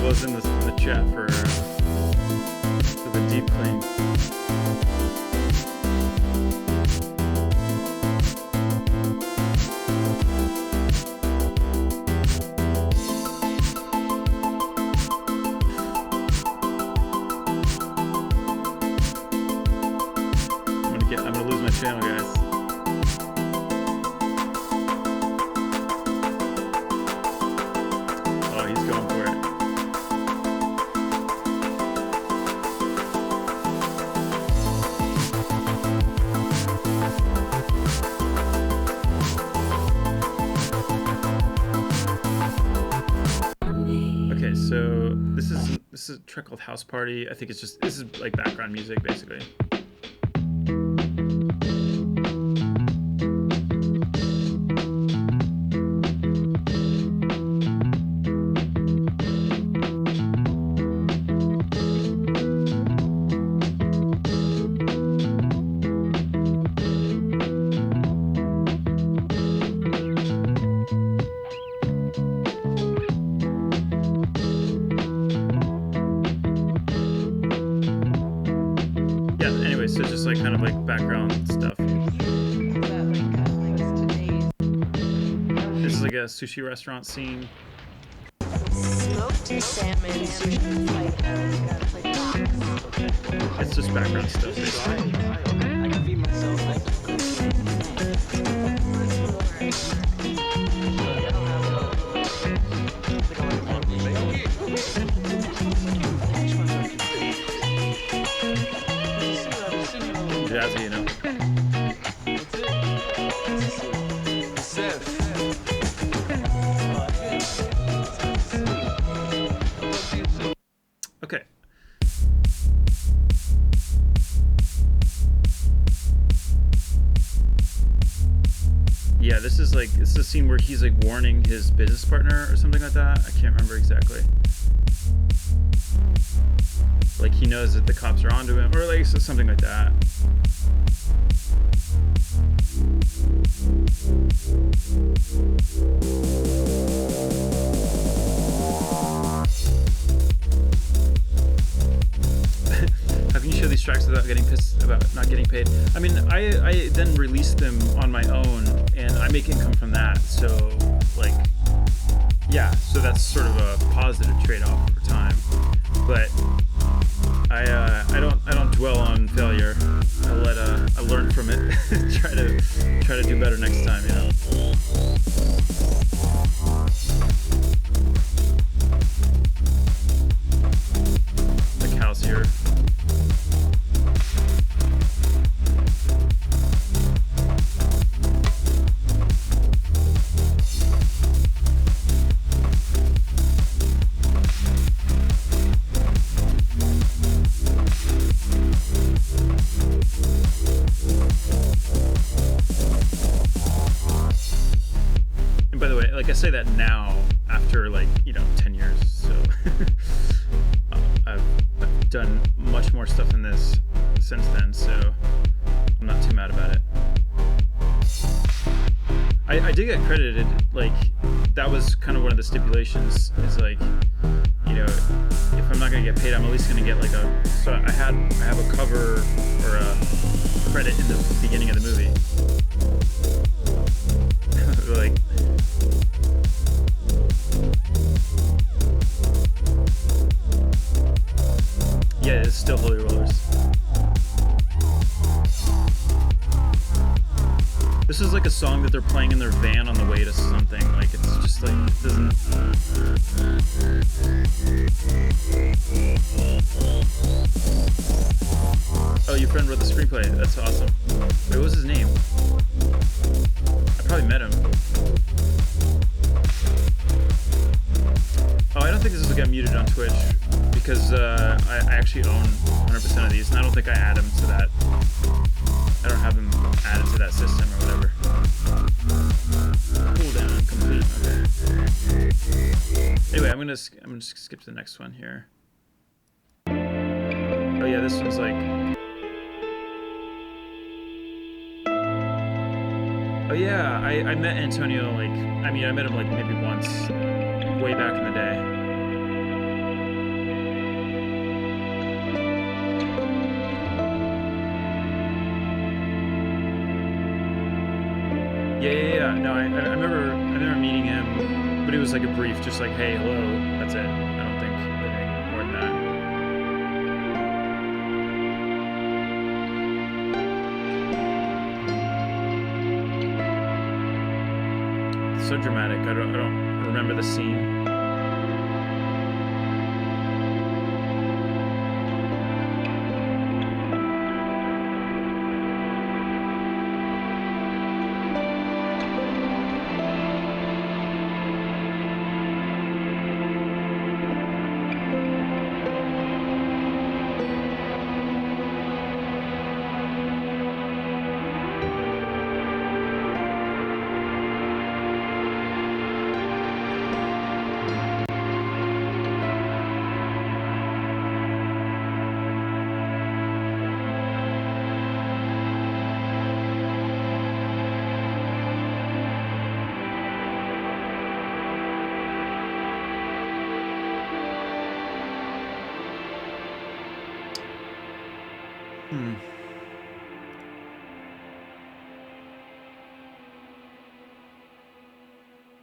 was in the chat for the deep clean. I'm gonna lose my channel, guys. Oh, he's going for it. Okay, so this is a track called House Party. I think this is like background music basically. So just like kind of like background stuff. This is like a sushi restaurant scene. Smoked salmon, It's just background stuff basically. I can feed myself. Jazzy, you know. Okay. Yeah, this is a scene where he's like warning his business partner or something like that. I can't remember exactly. Like he knows that the cops are onto him, or like something like that. Having you show these tracks without getting pissed about not getting paid. I mean, I then release them on my own, and I make income from that. So, like, yeah. So that's sort of a positive trade-off over time. But I don't dwell on failure. I learn from it. try to do better next time. You know. The cows here. Like I say that now after 10 years, so I've done much more stuff than this since then, so I'm not too mad about it. I did get credited, like that was kind of one of the stipulations, is like, you know, if I'm not gonna get paid, I'm at least gonna get so I have a cover or a credit in the beginning of the movie. Like, yeah, it's still Holy Rollers. This is like a song that they're playing in their van on the way to something. Like, it's just like, it doesn't... Oh, your friend wrote the screenplay. That's awesome. Wait, what was his name? I probably met him. Oh, I don't think this will get muted on Twitch because I actually own 100% of these, and I don't think I add them to that. I don't have them added to that system or whatever. Cool down, complete. Okay. Anyway, I'm gonna skip to the next one here. Oh yeah, this one's like. Oh yeah, I met Antonio I met him like maybe once, way back in the day. Yeah. No, I remember meeting him, but it was like a brief, just like, hey, hello, that's it. I don't think anything more than that. It's so dramatic. I don't remember the scene.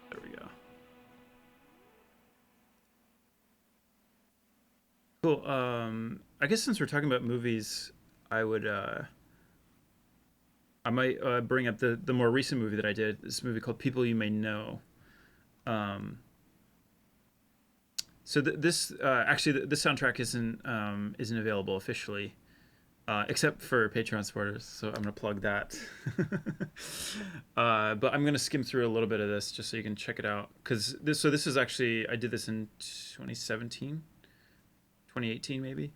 There we go. Cool. I guess since we're talking about movies, I would I might bring up the more recent movie that I did. This movie called People You May Know. So this actually this soundtrack isn't available officially, except for Patreon supporters. So I'm gonna plug that. But I'm gonna skim through a little bit of this just so you can check it out. Cause this is actually, I did this in 2017, 2018 maybe.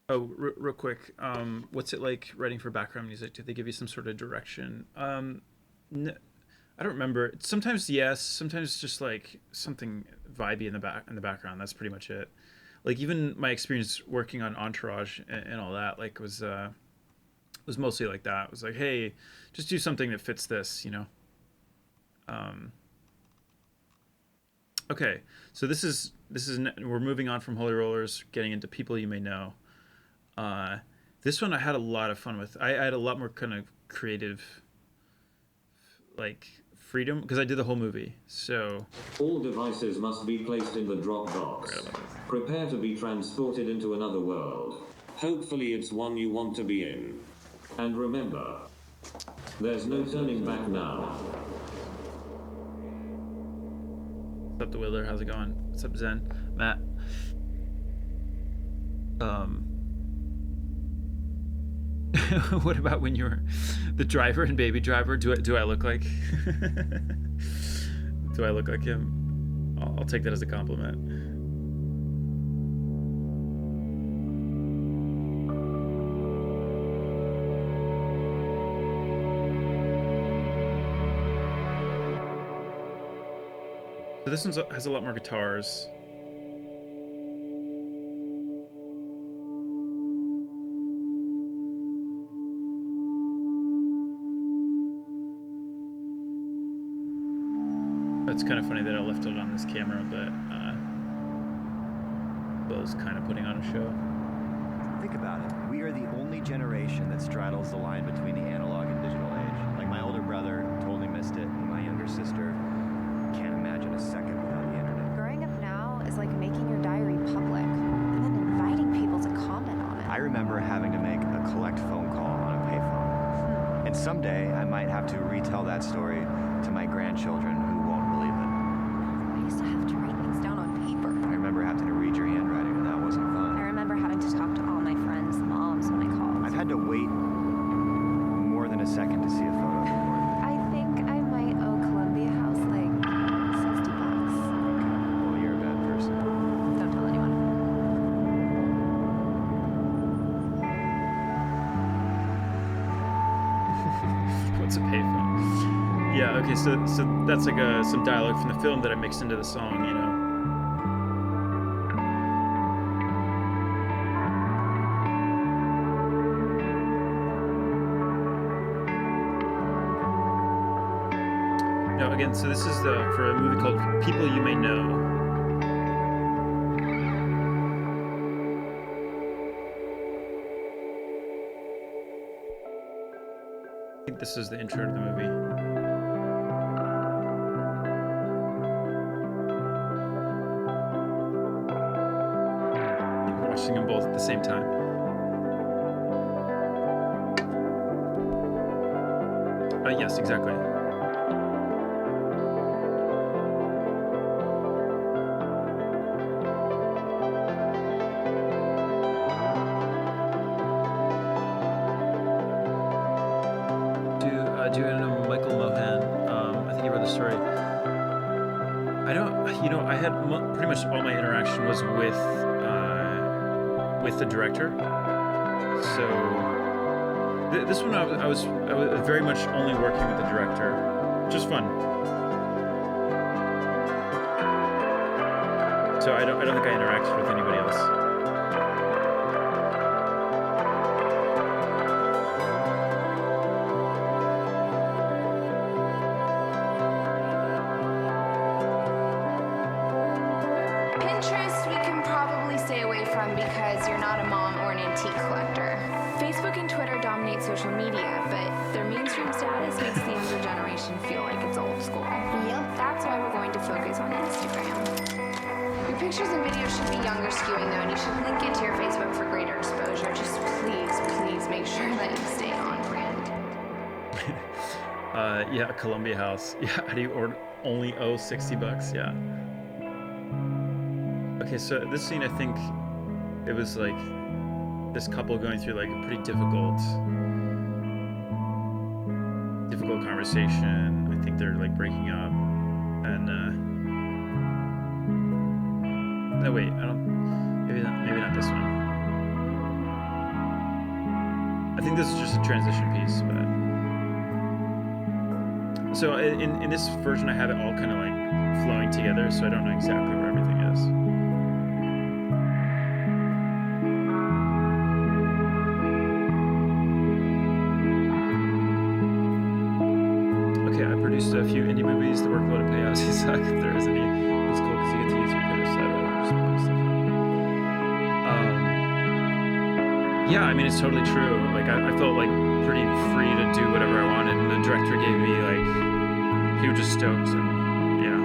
Oh, real quick, what's it like writing for background music? Did they give you some sort of direction? No, I don't remember. Sometimes yes, sometimes just like something vibey in the background. That's pretty much it. Like even my experience working on Entourage and all that, like was mostly like that. It was like, hey, just do something that fits this, you know. Okay, so this is we're moving on from Holy Rollers, getting into People You May Know. This one I had a lot of fun with. I had a lot more kind of creative, like, freedom because I did the whole movie. So all devices must be placed in the Dropbox. Prepare to be transported into another world. Hopefully it's one you want to be in. And remember, there's no turning back now. What's up, the Willer? How's it going? What's up, Zen? Matt? What about when you were the driver in Baby Driver? Do I look like? Do I look like him? I'll take that as a compliment. So this one has a lot more guitars. It's kind of funny that I left it on this camera, but Will's kind of putting on a show. Think about it. We are the only generation that straddles the line between the analog and digital age. Like my older brother totally missed it, and my younger sister can't imagine a second without the internet. Growing up now is like making your diary public and then inviting people to comment on it. I remember having to make a collect phone call on a payphone. And someday I might have to retell that story to my grandchildren who won't believe it. I used to have to write things down on paper. I remember having to read your handwriting, and that wasn't fun. I remember having to talk to all my friends' moms when I called. I've had to wait more than a second to see a photo before. I think I might owe Columbia House like $60. Well, you're a bad person. Don't tell anyone. What's a payphone? Yeah, okay, so that's like some dialogue from the film that I mixed into the song, you know. No, again, so this is for a movie called People You May Know. I think this is the intro to the movie. Watching them both at the same time. Yes, exactly. Do you know Michael Mohan? I think he wrote the story. I don't, you know, I had pretty much all my interaction was with the director. So this one I was very much only working with the director, which is fun. So I don't think I interacted with anybody else. Pinterest we can probably stay away from because you're not a mom or an antique collector. Facebook and Twitter dominate social media, but their mainstream status makes the younger generation feel like it's old school. Yep. That's why we're going to focus on Instagram. Your pictures and videos should be younger skewing though, and you should link it to your Facebook for greater exposure. Just please make sure that you stay on brand. Yeah, Columbia House. Yeah, how do you only owe $60? Yeah. Okay, so this scene, I think it was like this couple going through like a pretty difficult conversation. I think they're like breaking up, and no wait, I don't. Maybe not this one. I think this is just a transition piece, but so in this version, I have it all kind of like flowing together, so I don't know exactly where everything is. A few indie movies. The workload and payouts suck if there is any. It's cool because you get to use your creative side rather than just post stuff. Yeah, I mean it's totally true. Like I felt like pretty free to do whatever I wanted, and the director gave me like he was just stoked, and yeah.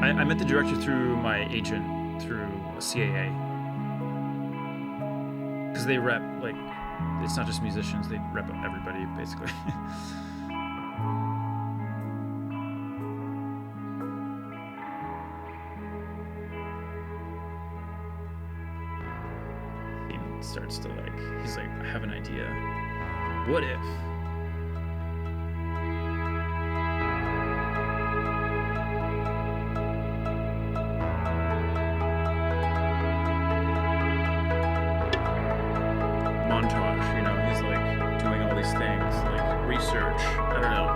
I met the director through my agent through CAA because they rep like it's not just musicians; they rep everybody basically. Starts to like, he's like, I have an idea. What if? Montage, you know, he's like doing all these things, like research, I don't know.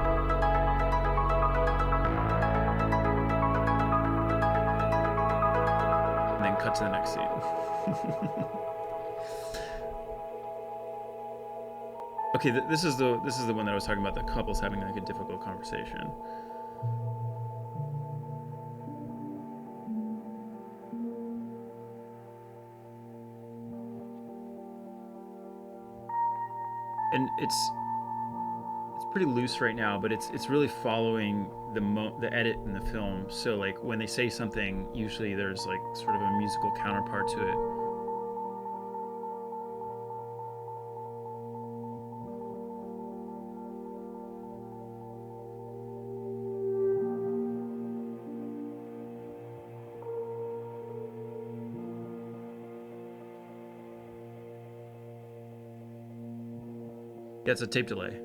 And then cut to the next scene. Okay, this is the one that I was talking about. The couple's having like a difficult conversation. And it's pretty loose right now, but it's really following the edit in the film. So like when they say something, usually there's like sort of a musical counterpart to it. Yeah, it's a tape delay.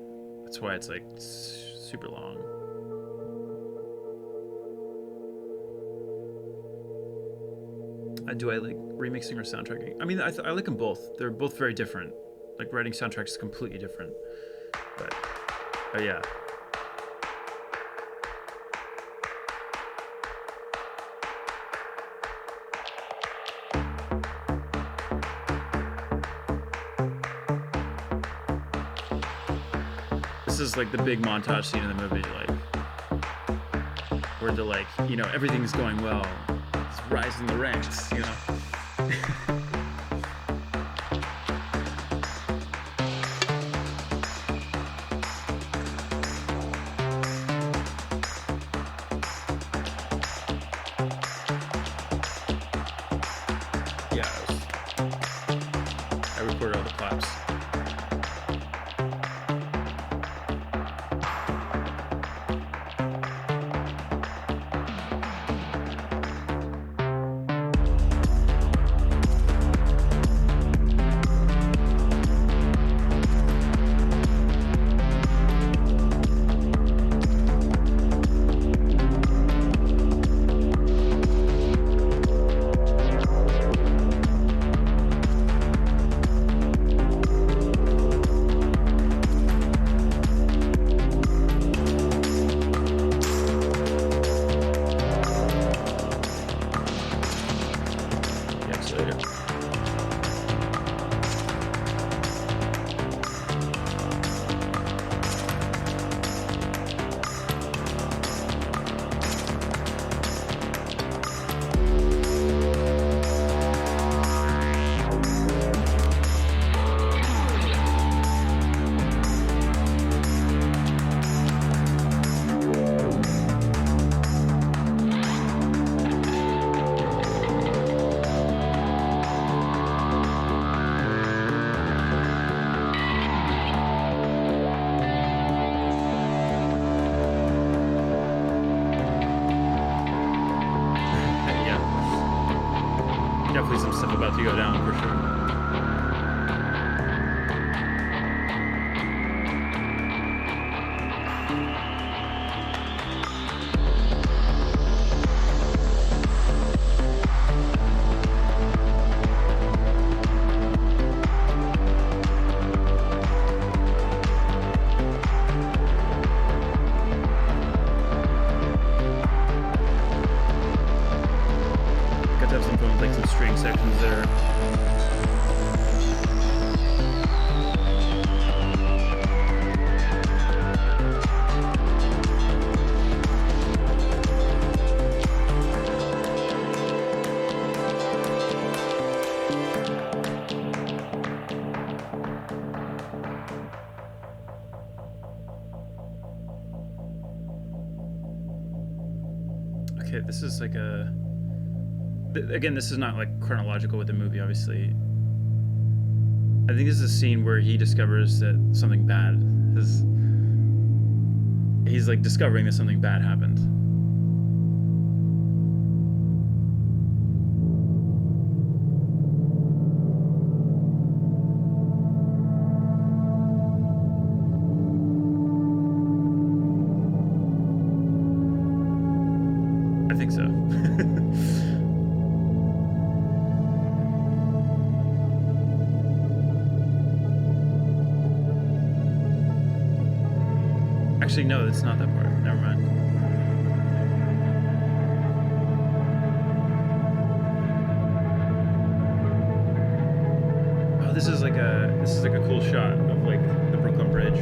That's why it's like super long. Do I like remixing or soundtracking? I mean, I like them both. They're both very different. Like writing soundtracks is completely different. But yeah. This is like the big montage scene in the movie, like where they're like, you know, everything's going well, it's rising the ranks, you know. to go down for sure. Sections there. Okay, this is like a... Again, this is not like chronological with the movie, obviously. I think this is a scene where he discovers that something bad is... He's like discovering that something bad happened. I think so. Actually, no, it's not that part. Never mind. Oh, this is like a cool shot of like the Brooklyn Bridge.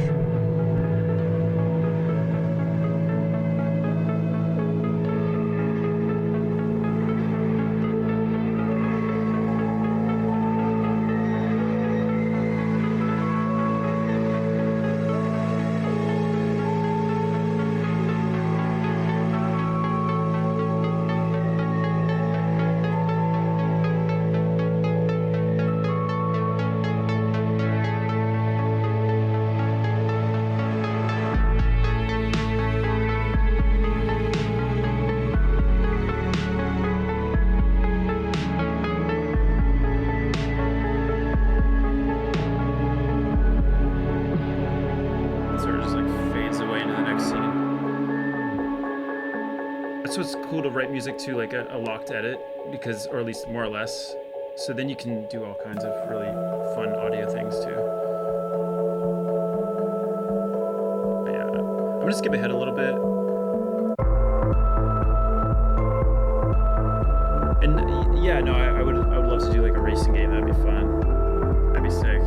That's what's cool to write music to, like a locked edit, because, or at least more or less, so then you can do all kinds of really fun audio things too. But yeah, I'm gonna skip ahead a little bit. And yeah, no, I would love to do like a racing game. That'd be fun. That'd be sick.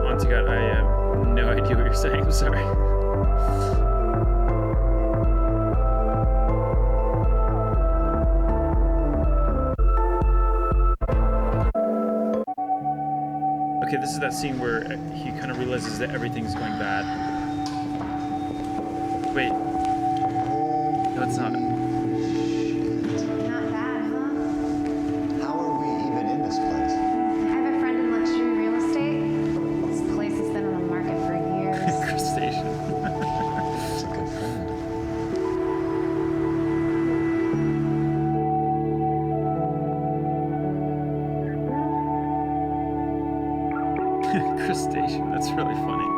On to God, I have no idea what you're saying. I'm sorry. Okay, this is that scene where he kind of realizes that everything's going bad. Wait. No, it's not. Not bad, huh? How are we even in this place? I have a friend in luxury real estate. This place has been on the market for years. Crustacean. That's a good friend. Crustacean, that's really funny.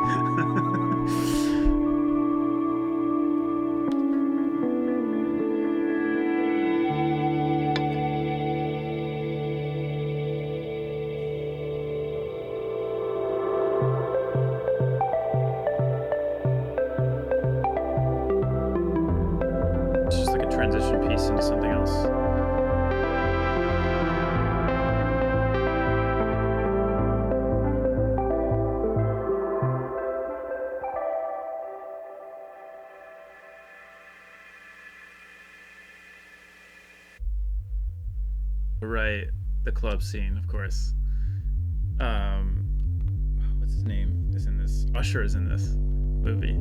It's just like a transition piece into something else. Right, the club scene, of course. What's his name is in this? Usher is in this movie.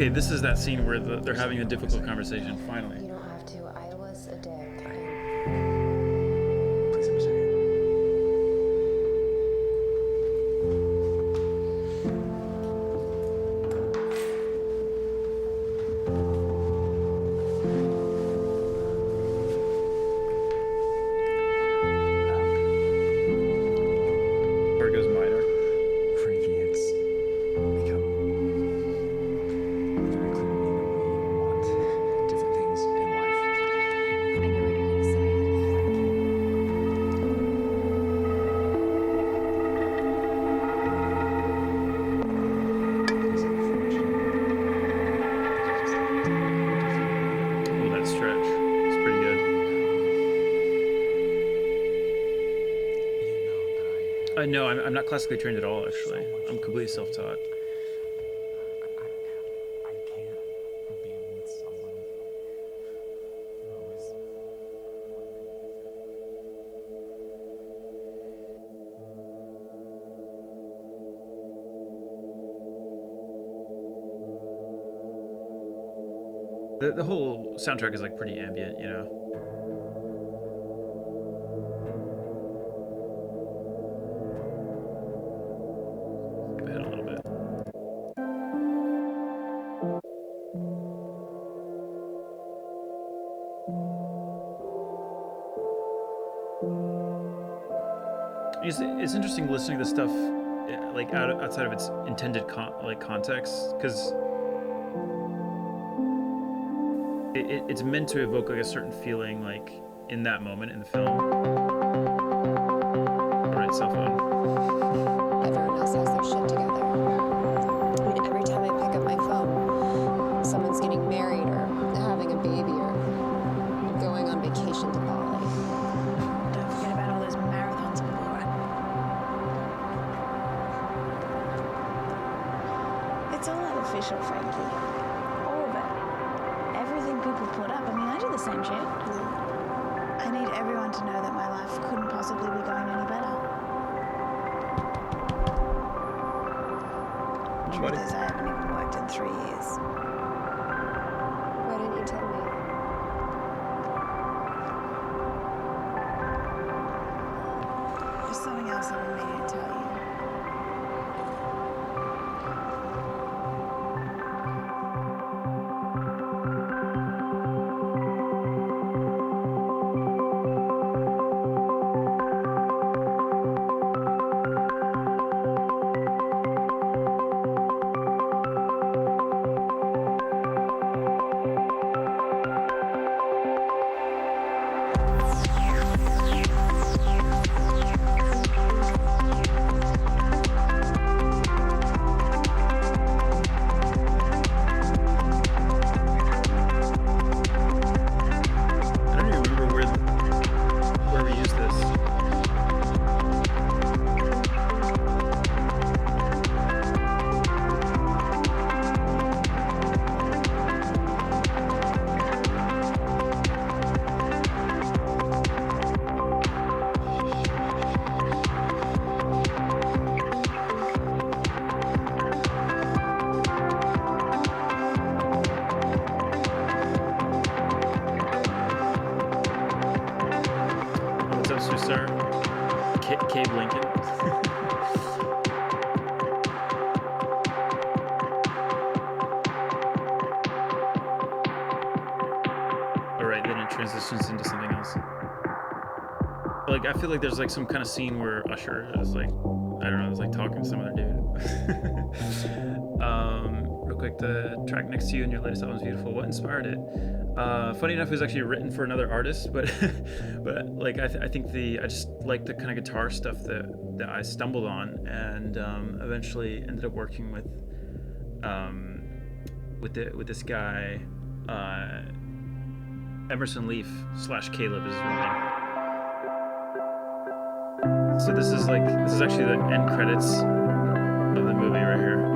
Okay, this is that scene where they're having a difficult conversation. Finally. You don't have to. I was a dick. Please understand. Where it goes minor. Frankie, it's become very clear to me that we want different things in life. I know what you're gonna say. Is it finished? Oh, that stretch. It's pretty good. No, I'm not classically trained at all, actually. I'm completely self-taught. I can't be with someone who is. The whole soundtrack is like pretty ambient, you know. Skip ahead a little bit. It's interesting listening to stuff like outside of its intended context, because it's meant to evoke like a certain feeling like in that moment in the film. Right, cell phone. Everyone else has their shit together. I mean, every time I pick up my phone, someone's getting married or having a baby or going on vacation to Bali. Don't forget about all those marathons abroad. It's all artificial, Frankie. All of it. Everything people put up. I mean, I do the same shit. I need everyone to know that my life couldn't possibly be going any better. Truth is, I haven't even worked in 3 years. Why didn't you tell me? There's something else I've been meaning to tell you. I don't even remember where we used this. What's up, Sir? Cave Lincoln. Alright, then it transitions into something else. Like, I feel like there's like some kind of scene where Usher is like, I don't know, is like talking to some other dude. Real quick, the track Next to You in your latest album is beautiful. What inspired it? Funny enough, it was actually written for another artist, but like I think I just like the kind of guitar stuff that I stumbled on, and eventually ended up working with this guy, Emerson Leaf / Caleb is his real name. So this is actually the end credits of the movie right here.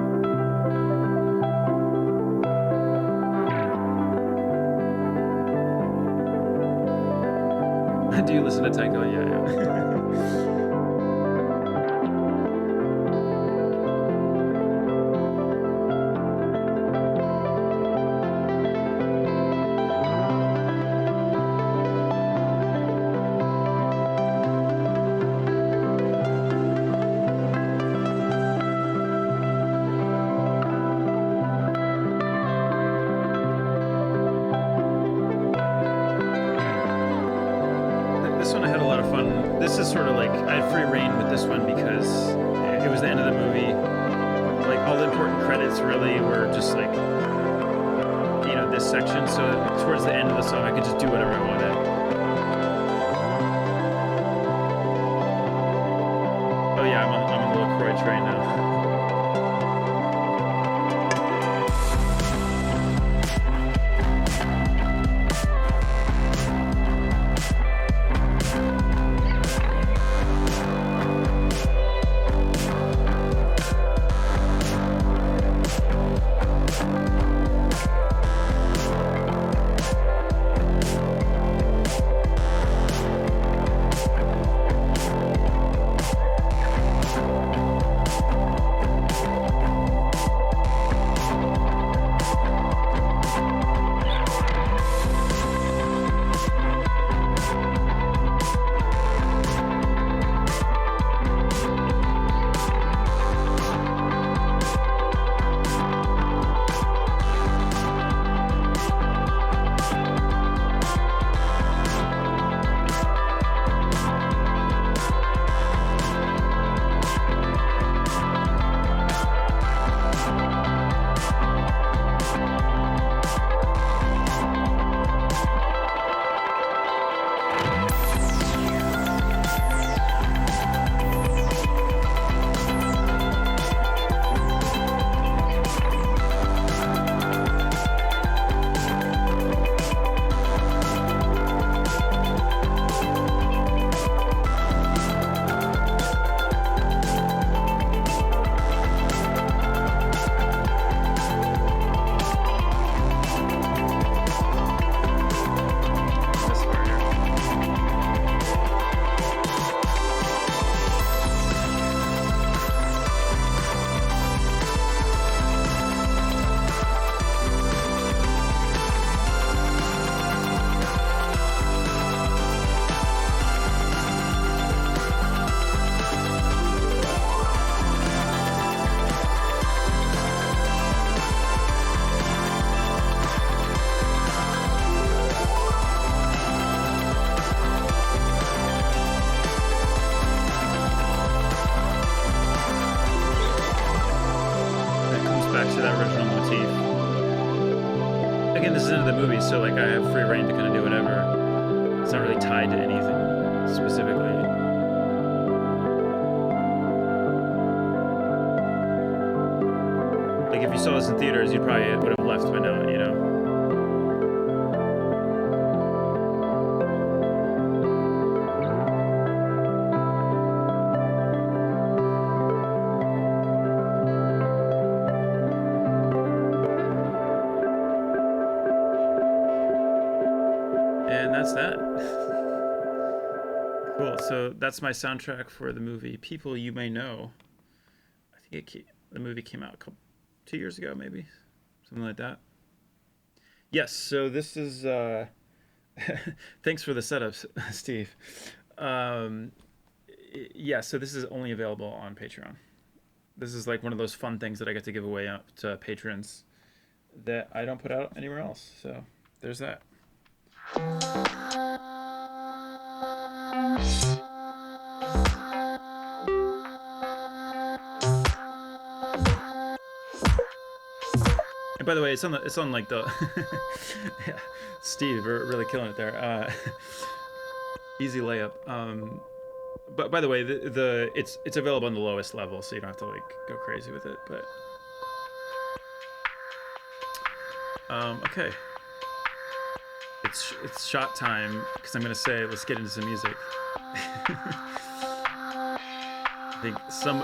Do you listen to Tycho? Yeah. this one I had a lot of fun. This is sort of like I had free reign with this one because it was the end of the movie. Like all the important credits really were just like, you know, this section. So towards the end of the song, I could just do whatever I wanted. Oh yeah, I'm on the LaCroix train now. To that original motif. Again, this is into the movie, so like I have free reign to kind of do whatever. It's not really tied to anything specifically. Like if you saw this in theaters, you probably would have left by now, you know. That. Cool. So that's my soundtrack for the movie People You May Know. I think the movie came out 2 years ago, maybe something like that. Yes. So this is. Thanks for the setup, Steve. Yeah. So this is only available on Patreon. This is like one of those fun things that I get to give away up to patrons that I don't put out anywhere else. So there's that. And by the way, it's on like the yeah, Steve, we're really killing it there. Easy layup. But by the way, it's available on the lowest level, so you don't have to like go crazy with it. But okay. It's shot time because I'm gonna say let's get into some music. I think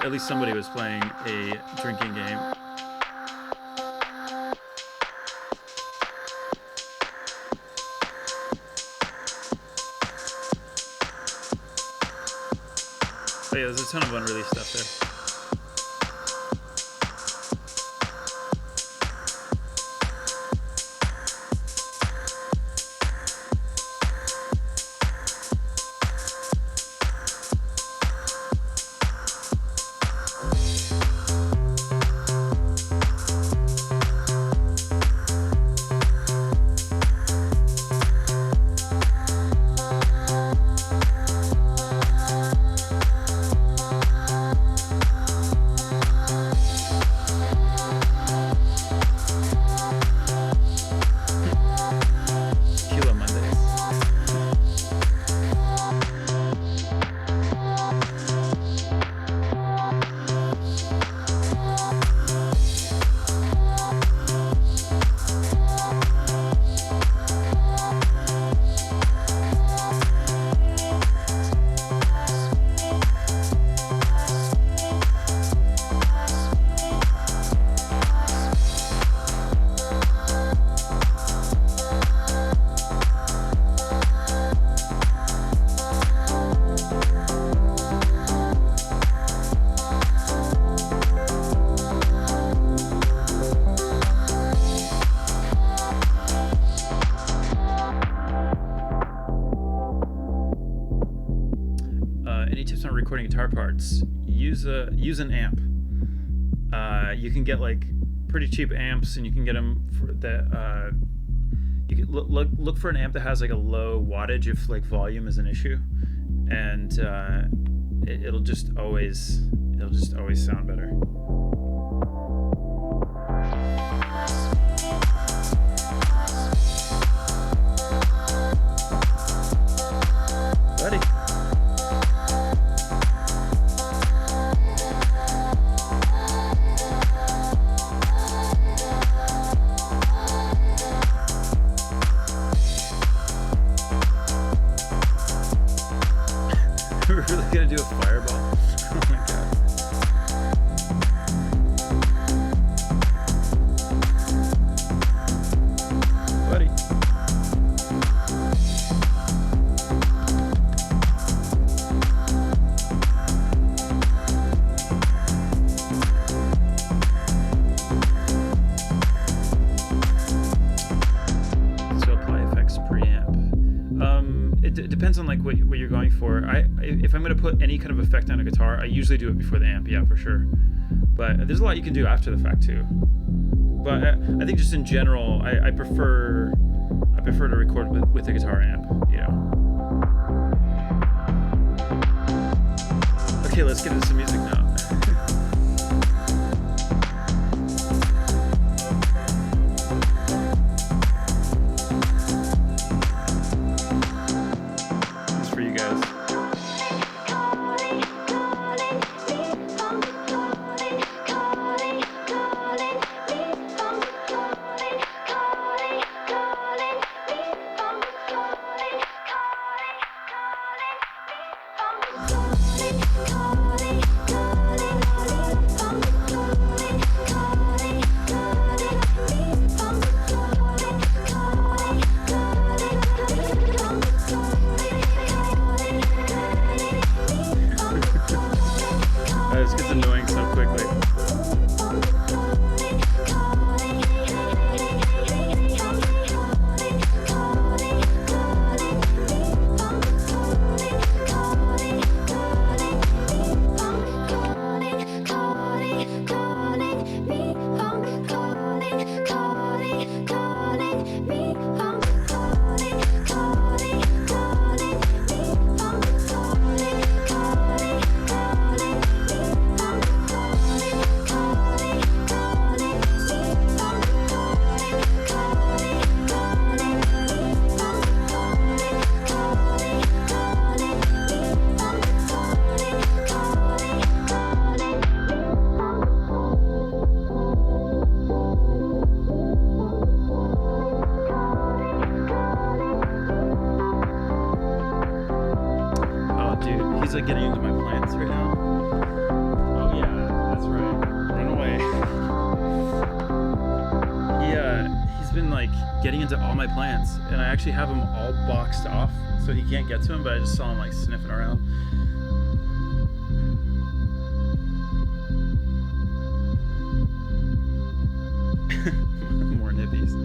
at least somebody was playing a drinking game. Oh yeah, there's a ton of unreleased stuff there. any tips on recording guitar parts? Use an amp. You can get like pretty cheap amps, and you can get them for that. You can look for an amp that has like a low wattage if like volume is an issue, and it'll just always sound better. Buddy. We're really gonna do a fireball? Oh my god. Buddy. So apply effects preamp. It depends on like what you're going for. If I'm going to put any kind of effect on a guitar, I usually do it before the amp, yeah, for sure. But there's a lot you can do after the fact too. But I think just in general, I prefer to record with a guitar amp, you know. Okay, let's get into some music now. This gets annoying so quickly. He's like getting into my plants right now. Oh yeah, that's right. Run away. He's been like getting into all my plants, and I actually have them all boxed off, so he can't get to them. But I just saw him like sniffing around. More nippies.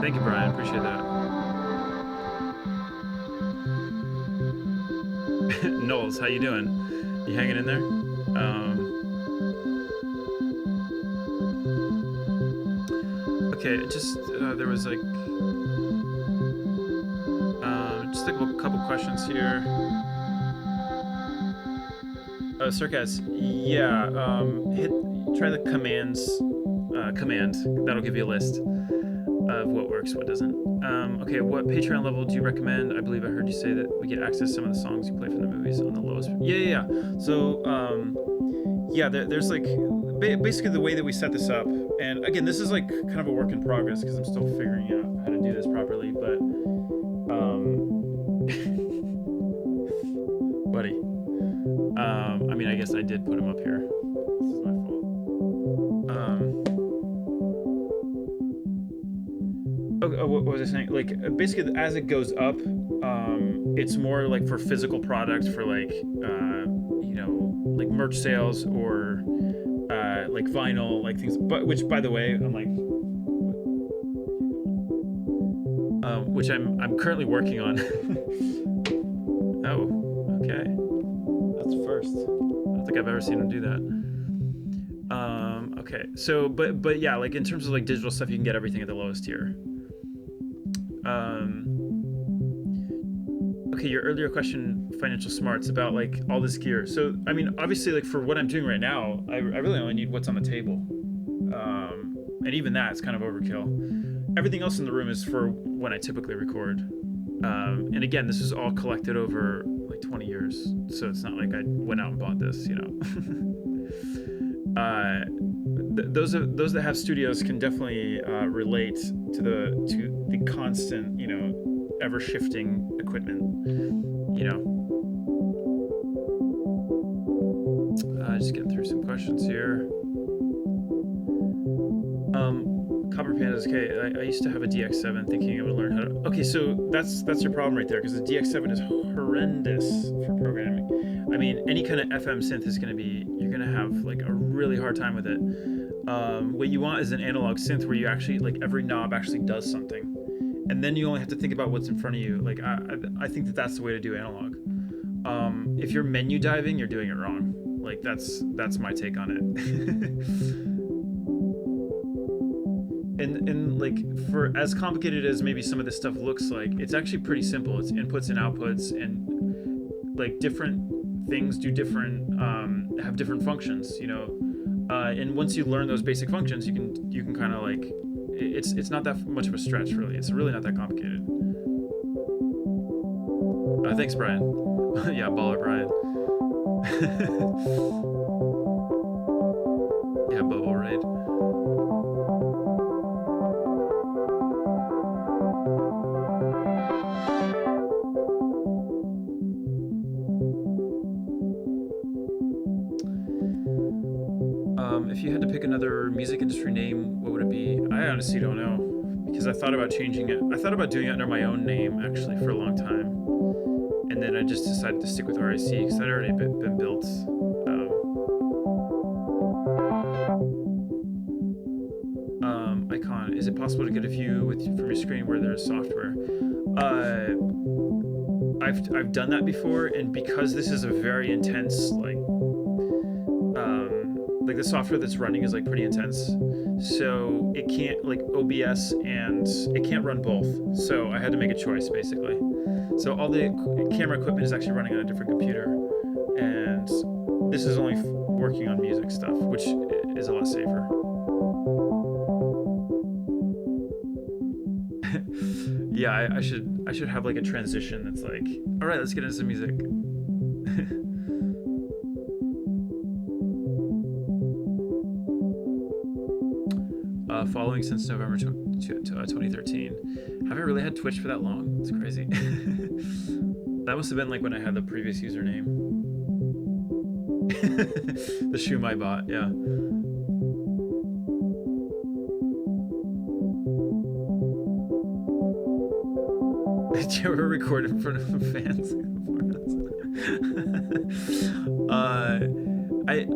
Thank you, Brian. Appreciate that. Knowles, how you doing? You hanging in there? Okay, just there was like just a couple questions here. Circas, yeah. Try the command. That'll give you a list of what works, what doesn't. Okay, what Patreon level do you recommend? I believe I heard you say that we get access to some of the songs you play from the movies on the lowest. Yeah. So, yeah, there's like basically the way that we set this up, and again, this is like kind of a work in progress because I'm still figuring out how to do this properly. But, buddy, I mean, I guess I did put him up here. This is my fault. What was I saying? Like, basically, as it goes up, it's more like for physical product, for like, you know, like merch sales or like vinyl, like things. But which, by the way, I'm like, which I'm currently working on. Oh, okay, that's first. I don't think I've ever seen him do that. Okay, so but yeah, like in terms of like digital stuff, you can get everything at the lowest tier. Okay, your earlier question, financial smarts, about like all this gear. So, I mean, obviously, like for what I'm doing right now, I really only need what's on the table. And even that's kind of overkill. Everything else in the room is for when I typically record. And again, this is all collected over like 20 years. So it's not like I went out and bought this, you know. Those that have studios can definitely relate to the constant, you know, ever shifting equipment, you know. Just getting through some questions here. Copper Panda's okay. I used to have a DX7 thinking I would learn how to. Okay, so that's your problem right there, because the DX7 is horrendous for programming. I mean, any kind of FM synth is going to be, you're going to have like a really hard time with it. What you want is an analog synth where you actually, like, every knob actually does something. And then you only have to think about what's in front of you. Like, I think that that's the way to do analog. If you're menu diving, you're doing it wrong. Like, that's my take on it. and like, for as complicated as maybe some of this stuff looks like, it's actually pretty simple. It's inputs and outputs, and like different things do different, have different functions, you know. And once you learn those basic functions, you can kind of like, it's not that much of a stretch, really. It's really not that complicated. Thanks, Brian. Yeah, baller Brian. Yeah, Bubble Raid. If you had to pick another music industry name, what would it be? I honestly don't know, because I thought about changing it. I thought about doing it under my own name, actually, for a long time. And then I just decided to stick with RAC, because I'd already been built. Icon, is it possible to get a view from your screen where there's software? I've done that before, and because this is a very intense, like the software that's running is like pretty intense, so it can't, like OBS, and it can't run both. So I had to make a choice, basically. So all the camera equipment is actually running on a different computer, and this is only working on music stuff, which is a lot safer. Yeah, I should have like a transition that's like, all right, let's get into some music. Following since November 2013. Have I really had Twitch for that long? It's crazy. That must have been like when I had the previous username. The shoe my bot, yeah. Did you ever record in front of fans?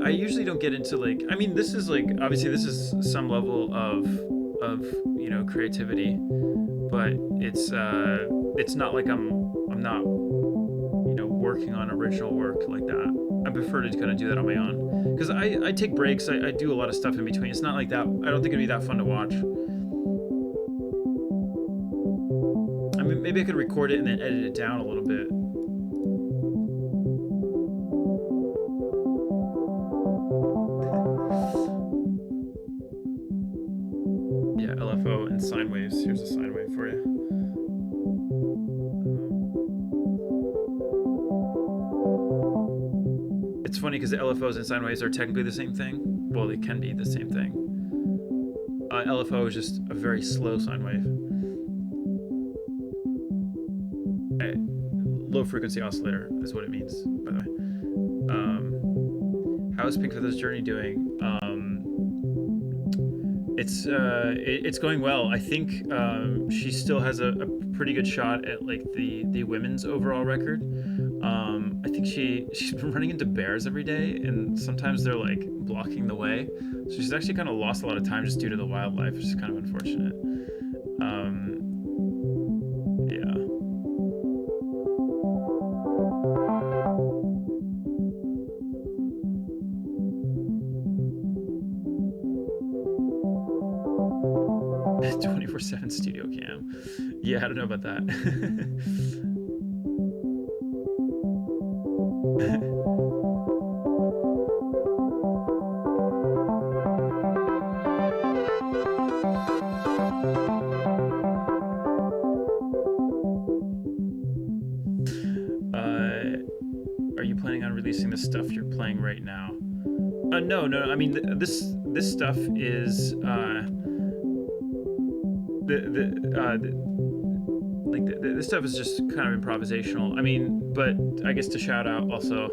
I usually don't get into, like, I mean, this is like, obviously this is some level of of creativity, but it's not like I'm not working on original work like that. I prefer to kind of do that on my own because I take breaks. I do a lot of stuff in between. It's not like that. I don't think it'd be that fun to watch. I mean, maybe I could record it and then edit it down a little bit. Yeah, LFO and sine waves. Here's a sine wave for you. It's funny because the LFOs and sine waves are technically the same thing. Well, they can be the same thing. LFO is just a very slow sine wave. Low frequency oscillator is what it means, by the way. How is Pink Feather's journey doing? It's going well. I think she still has a pretty good shot at like the women's overall record. I think she's been running into bears every day, and sometimes they're like blocking the way. So she's actually kind of lost a lot of time just due to the wildlife, which is kind of unfortunate. Yeah. A 24/7 studio cam. Yeah, I don't know about that. Are you planning on releasing the stuff you're playing right now? No. I mean, this stuff is this stuff is just kind of improvisational. I mean, but I guess to shout out also,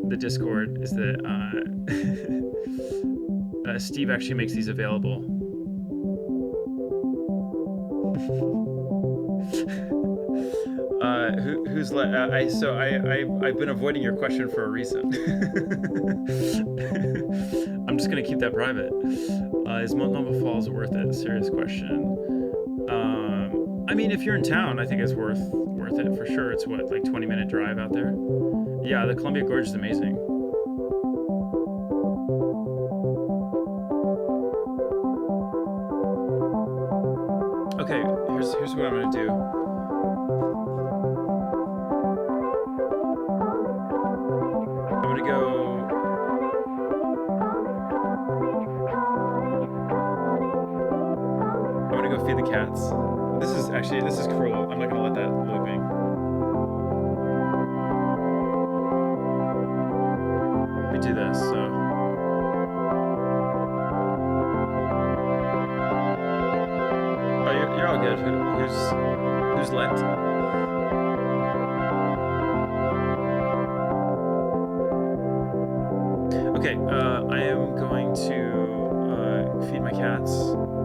the Discord is that Steve actually makes these available. I've been avoiding your question for a reason. I'm just gonna keep that private. Is Multnomah Falls worth it? Serious question. I mean, if you're in town, I think it's worth it for sure. It's what, like 20-minute drive out there? Yeah, the Columbia Gorge is amazing. Okay, here's what I'm gonna do. Feed the cats. This is cruel. I'm not gonna let that looping. We do this, so. Oh, you're all good. Who's left? Okay, I am going to feed my cats,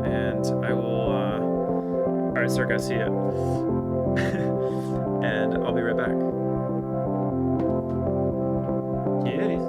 and I will. Alright, Circa, see ya. And I'll be right back. Kitties.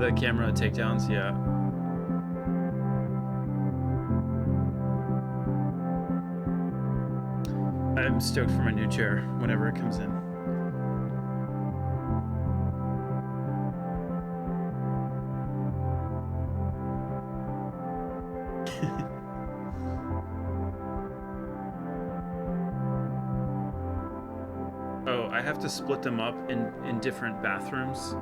The camera takedowns, yeah. I'm stoked for my new chair whenever it comes in. Oh, I have to split them up in different bathrooms.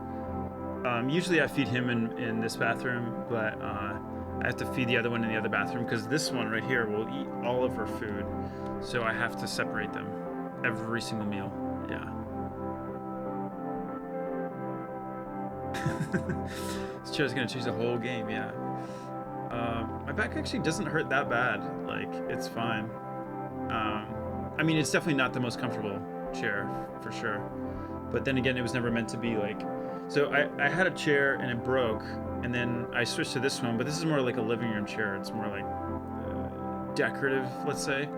Usually I feed him in this bathroom, but I have to feed the other one in the other bathroom because this one right here will eat all of her food. So I have to separate them every single meal. Yeah. This chair's gonna change the whole game, yeah. My back actually doesn't hurt that bad. Like, it's fine. I mean, it's definitely not the most comfortable chair, for sure. But then again, it was never meant to be like... So I had a chair and it broke, and then I switched to this one, but this is more like a living room chair. It's more like decorative, let's say.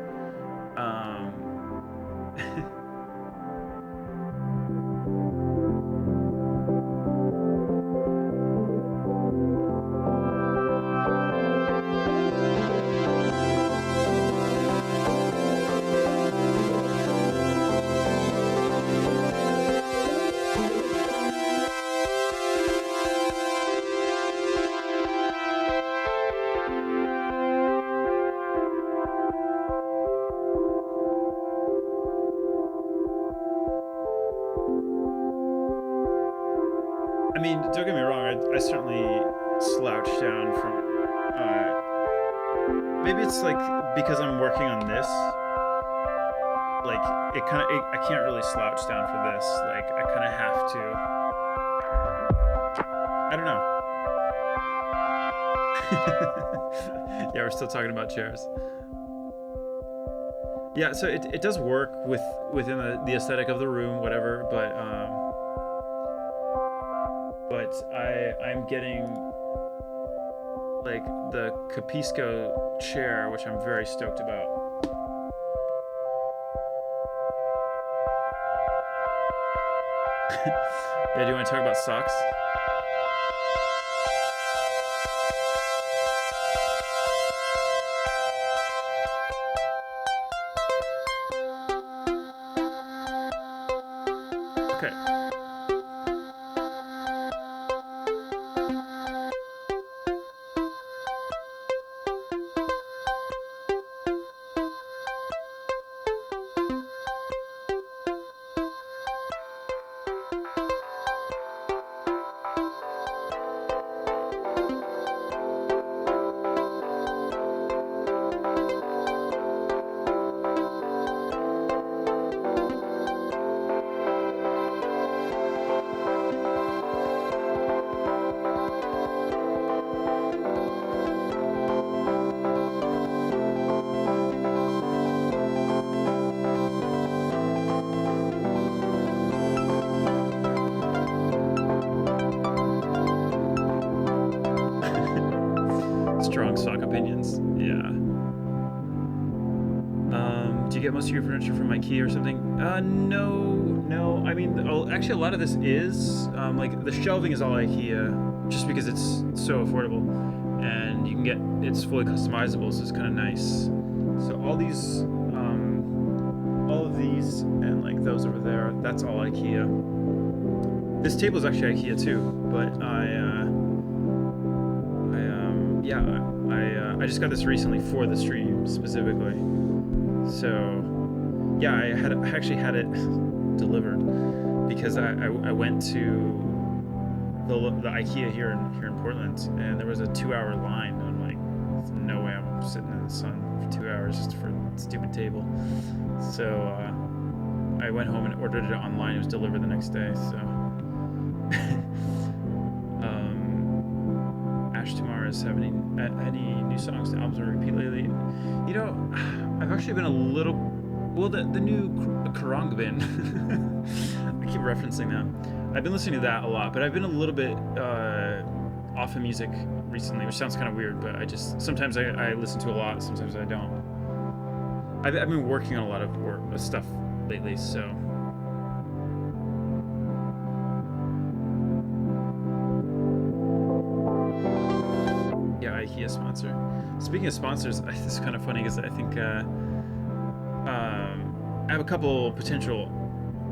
I mean, don't get me wrong, I certainly slouch down from, maybe it's like, because I'm working on this, like, I can't really slouch down for this, like, I kind of have to, I don't know. Yeah, we're still talking about chairs. Yeah, so it does work within the aesthetic of the room, whatever, but I'm getting like the Capisco chair, which I'm very stoked about. Yeah, do you want to talk about socks? Okay. Strong sock opinions. Yeah. Do you get most of your furniture from IKEA or something? No. I mean, actually, a lot of this is like the shelving is all IKEA, just because it's so affordable, and you can get it's fully customizable, so it's kind of nice. So all of these, and like those over there, that's all IKEA. This table is actually IKEA too, but I just got this recently for the stream specifically. So yeah, I actually had it delivered because I went to the IKEA here in Portland, and there was a 2-hour line. And I'm like, there's no way I'm sitting in the sun for 2 hours just for a stupid table. So I went home and ordered it online. It was delivered the next day. So Ash Tomorrow is having any new songs to albums on repeat lately? You know, I've actually been a little, well, the new Karangbin. I keep referencing that. I've been listening to that a lot, but I've been a little bit off of music recently, which sounds kind of weird, but sometimes I listen to a lot, sometimes I don't. I've been working on a lot of stuff lately, so. be a sponsor. Speaking of sponsors, this is kind of funny because I think I have a couple potential.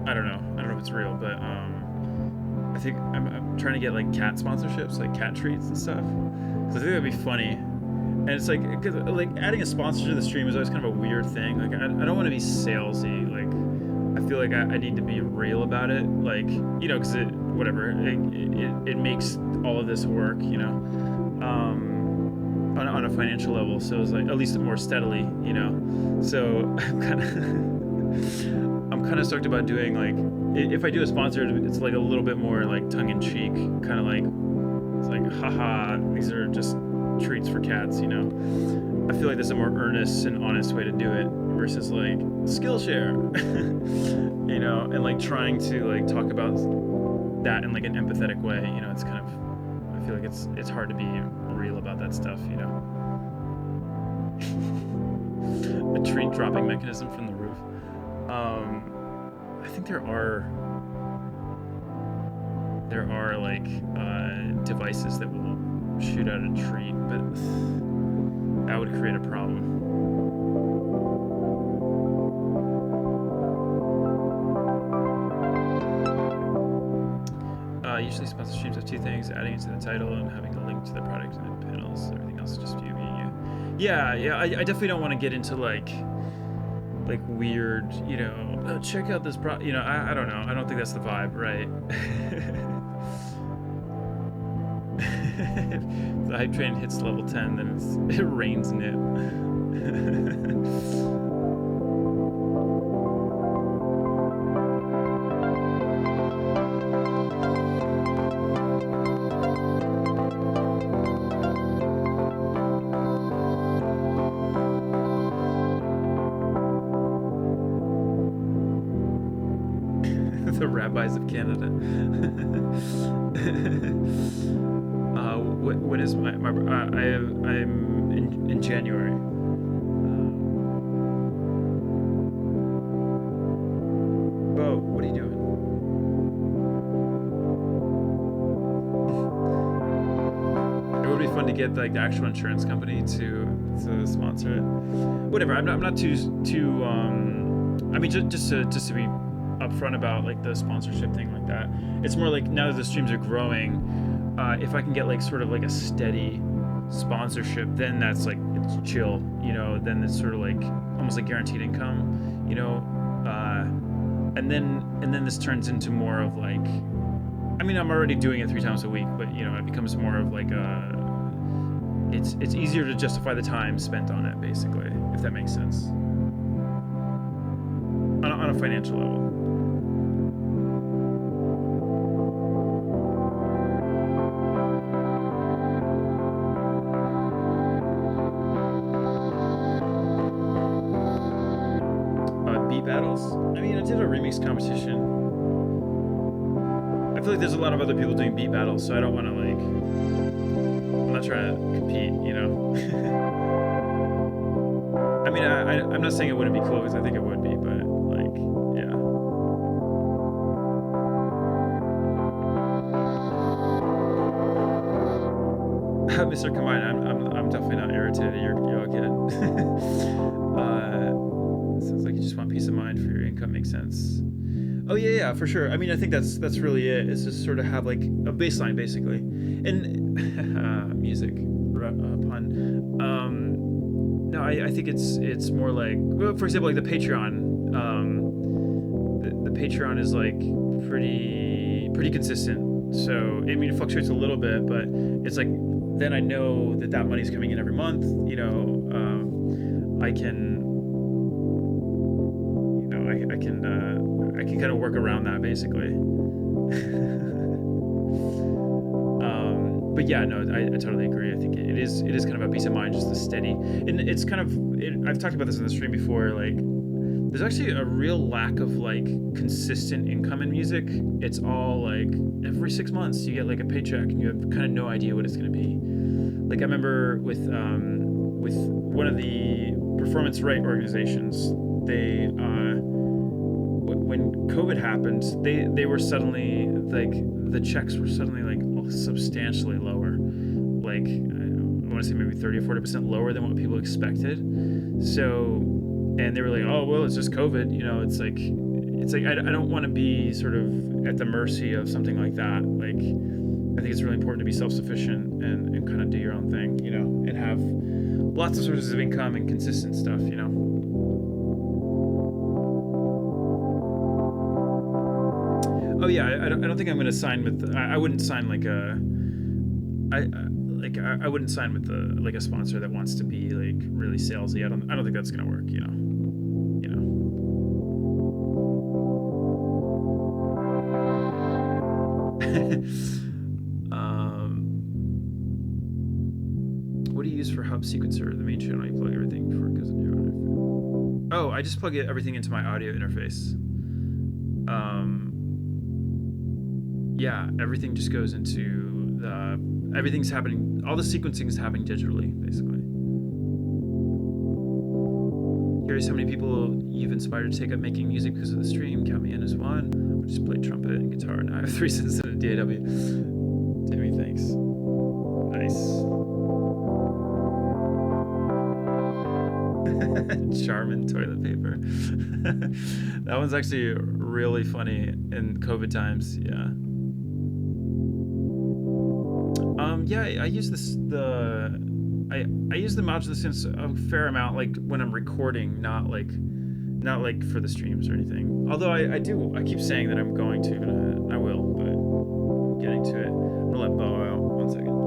I don't know if it's real, but I think I'm trying to get like cat sponsorships, like cat treats and stuff. Because I think that'd be funny. And it's like, cause like adding a sponsor to the stream is always kind of a weird thing. Like I don't want to be salesy. Like I feel like I need to be real about it. Like, you know, because it makes all of this work, you know, on a financial level. So it's like at least more steadily, you know. So I'm kind of stoked about doing like, if I do a sponsor, it's like a little bit more like tongue in cheek, kind of like, it's like, haha, these are just treats for cats, you know. I feel like there's a more earnest and honest way to do it versus like Skillshare, you know, and like trying to like talk about that in like an empathetic way, you know. It's kind of, I feel like it's hard to be real about that stuff, you know. A treat dropping mechanism from the roof. I think there are like devices that will shoot out a treat, but that would create a problem. Usually sponsor streams have two things: adding it to the title and having a link to the product and then panels. Everything else is just you being you. Yeah. I definitely don't want to get into like weird, you know, oh, check out this you know, I don't know. I don't think that's the vibe, right? If the hype train hits level 10, then it rains nip. The rabbis of Canada. When is my I'm in January. Bo, what are you doing? It would be fun to get like the actual insurance company to sponsor it. Whatever. I'm not too. I mean, just to be upfront about like the sponsorship thing like that. It's more like now that the streams are growing, if I can get like sort of like a steady sponsorship, then that's like, it's chill, you know. Then it's sort of like almost like guaranteed income, you know. And then this turns into more of like, I mean, I'm already doing it 3 times a week, but you know, it becomes more of like it's easier to justify the time spent on it, basically, if that makes sense, on a financial level. Beat battles. I mean, I did a remix competition. I feel like there's a lot of other people doing beat battles, so I don't want to like. I'm not trying to compete, you know. I mean, I'm not saying it wouldn't be cool, because I think it would be, but like, yeah. Mr. Combine, I'm definitely not irritated. You're all good. Sounds like you just want peace of mind for your income. Makes sense. Oh yeah, for sure. I mean, I think that's really it. It's just sort of have like a baseline, basically, and music pun. No, I think it's more like, well, for example, like the Patreon. The Patreon is like pretty consistent. So I mean, it fluctuates a little bit, but it's like, then I know that money's coming in every month. You know, I can kind of work around that, basically. But yeah, no, I totally agree. I think it is kind of a peace of mind, just the steady, and it's kind of, I've talked about this in the stream before. Like, there's actually a real lack of like consistent income in music. It's all like every 6 months you get like a paycheck, and you have kind of no idea what it's going to be. Like I remember with one of the performance right organizations, they when COVID happened, they were suddenly like, the checks were suddenly like substantially lower. Like, when want to say maybe 30 or 40% lower than what people expected. So, and they were like, oh, well, it's just COVID. You know, it's like I don't want to be sort of at the mercy of something like that. Like, I think it's really important to be self-sufficient and kind of do your own thing, you know, and have lots of sources of income and consistent stuff, you know. Oh yeah, I don't think I'm gonna sign with. I wouldn't sign like a. I wouldn't sign with like a sponsor that wants to be like really salesy. I don't think that's gonna work. You know. What do you use for hub sequencer? The main channel you plug everything before it goes into your audio. Oh, I just plug everything into my audio interface. Yeah, everything just goes into the. Everything's happening. All the sequencing is happening digitally, basically. Curious how many people you've inspired to take up making music because of the stream. Count me in as one. I just played trumpet and guitar, and I have 3 cents in a DAW. Tammy, thanks. Nice. Charmin toilet paper. That one's actually really funny in COVID times. Yeah. Yeah, I use I use the modular synths a fair amount, like when I'm recording, not like for the streams or anything. Although I keep saying that I'm going to, and I will, but I'm getting to it. I'm gonna let Bo out. 1 second.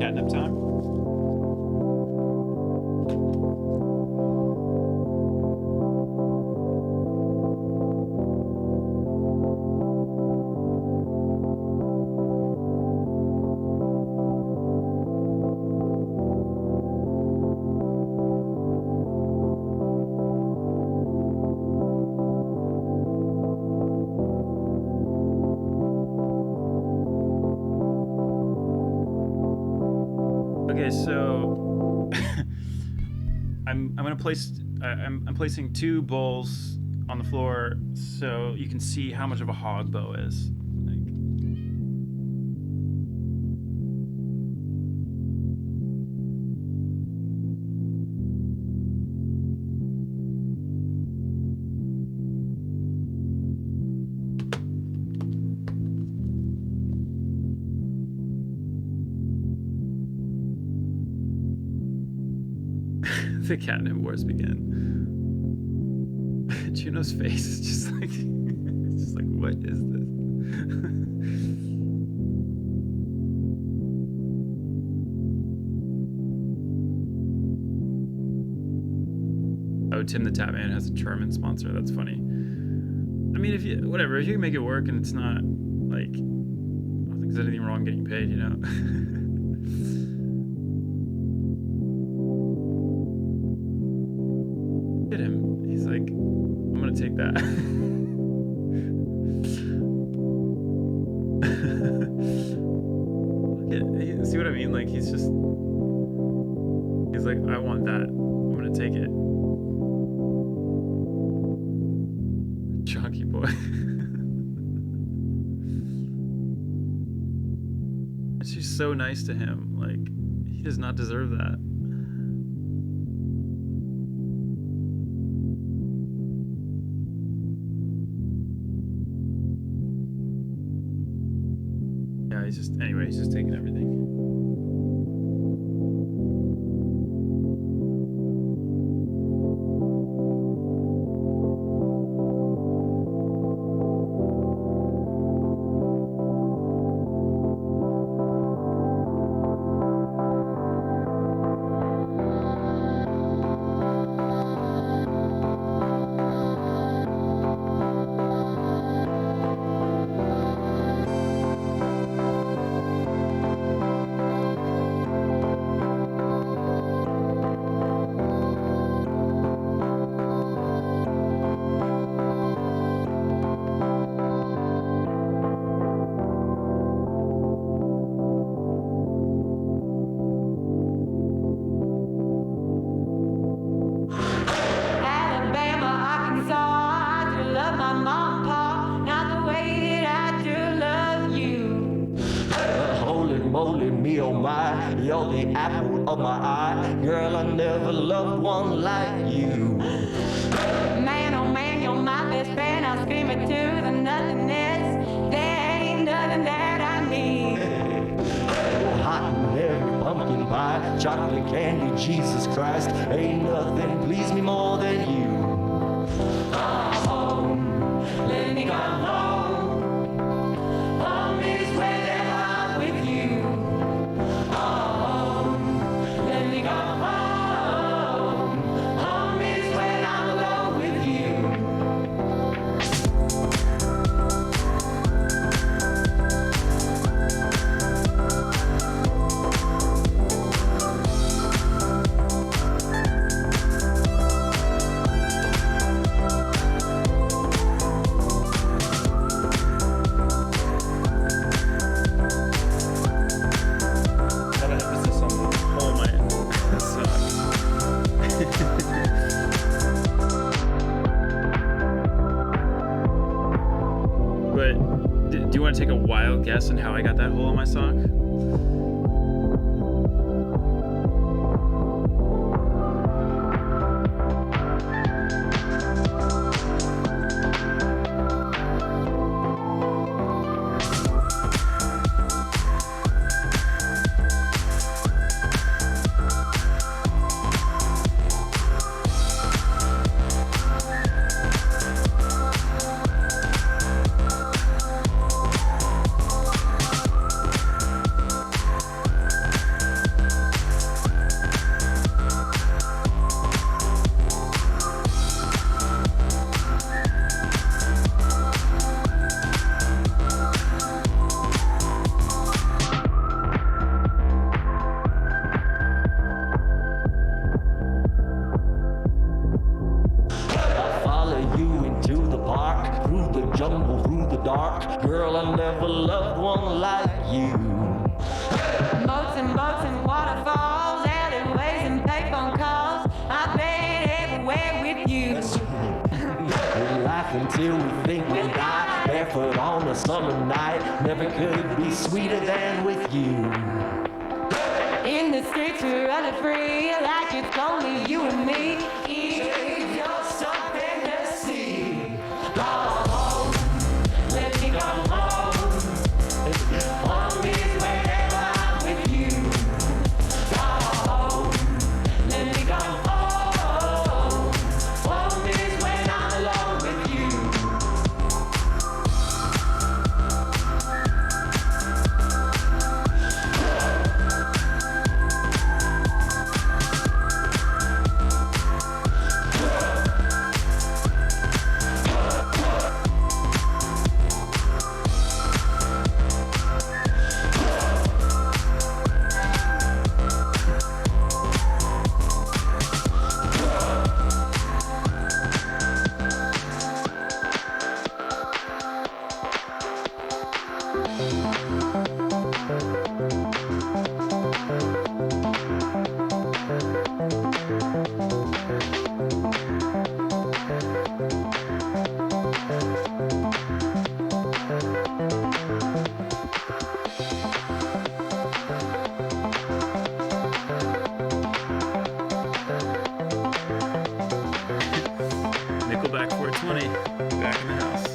Catnip time. Okay, so I'm placing 2 bowls on the floor so you can see how much of a hog Bo is. The catnip wars begin. Juno's face is just like, it's just like, what is this? Oh, Tim the Tapman has a Charmin sponsor. That's funny. I mean, if you can make it work and it's not like, I don't think there's anything wrong getting paid, you know. Look at him. He's like, I'm gonna take that. See what I mean? Like he's like, I want that. I'm gonna take it. Chunky boy. And she's so nice to him. Like, he does not deserve that. Yeah, he's just taking everything. me, oh my, you're the apple of my eye. Girl, I never loved one like you. Man, oh man, you're my best friend. I'll scream it to the nothingness. There ain't nothing that I need. Hot and heavy pumpkin pie, chocolate candy, Jesus Christ, ain't nothing please me more than you. Come home, let me come home. Home is where I'm with you. Home, let me come home. Home is when I'm alone with you. Lot of emphasis on the whole my sock. But do you want to take a wild guess on how I got that hole in my sock? I'll follow you into the park, through the jungle, through the dark. Girl, I never loved one like you. Boats and waterfalls, alleyways and payphone calls. I've been everywhere with you. We laugh until we think we'll die, barefoot on a summer night. Never could be sweeter than with you. In the streets we're running free, like it's only you and me. You're something to see. Come home, let me come home. Home is wherever I'm with you. Come home, let me come home. Home is when I'm alone with you. Nickelback 420, back in the house.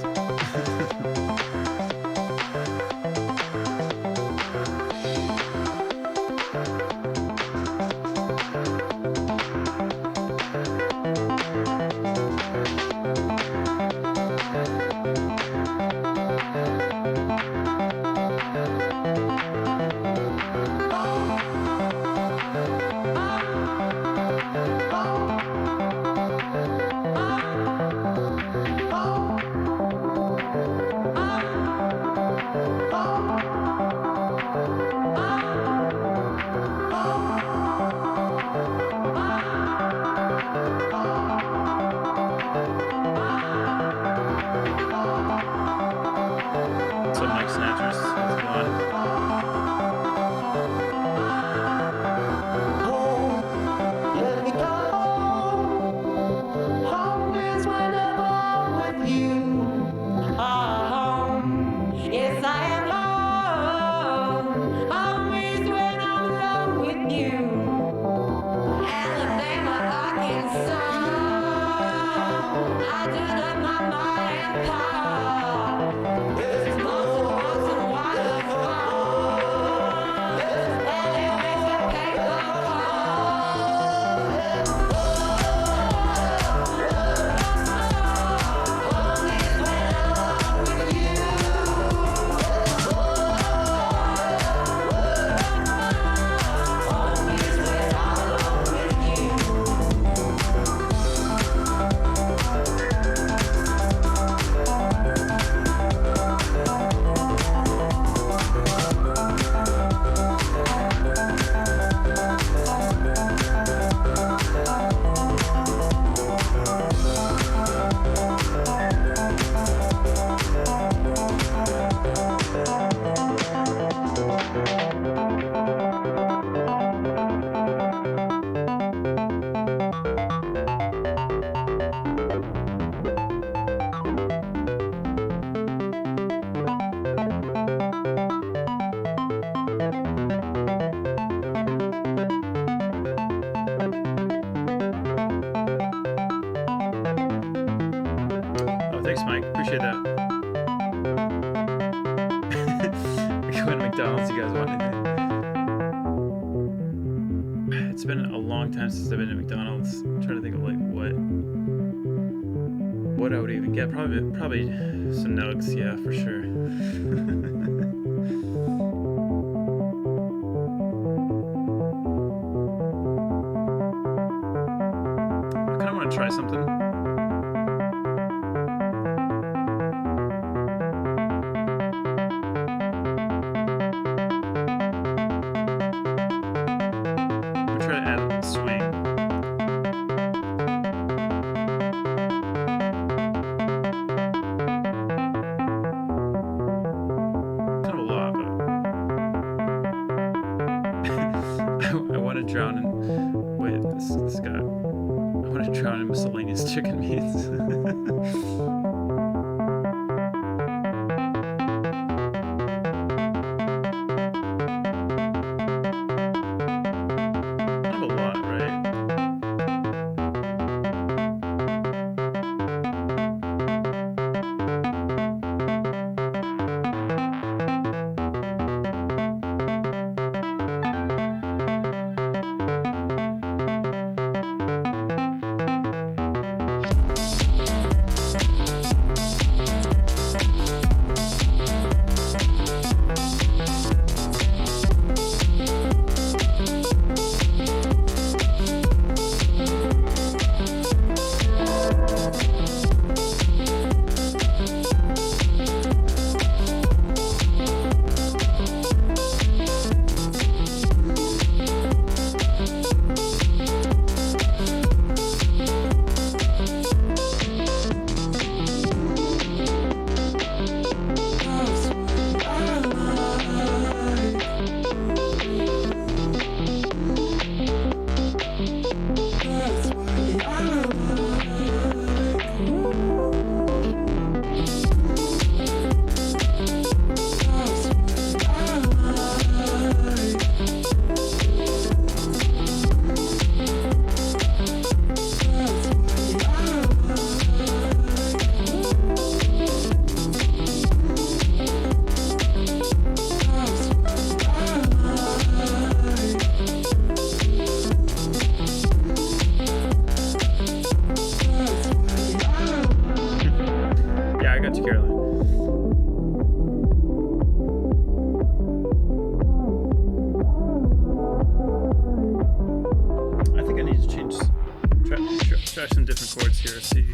Thanks, Mike. Appreciate that. Going to McDonald's, you guys want anything? It's been a long time since I've been to McDonald's. I'm trying to think of like what I would even get. Probably some nugs, yeah, for sure. I kind of want to try something. I'm trying to add a little swing. Kind of a lot, but I want to drown in. Wait, this guy. I want to drown in miscellaneous chicken meats. Kind of a lot, right? Yeah, I got you, Caroline. I think I need to change, try some different chords here. See.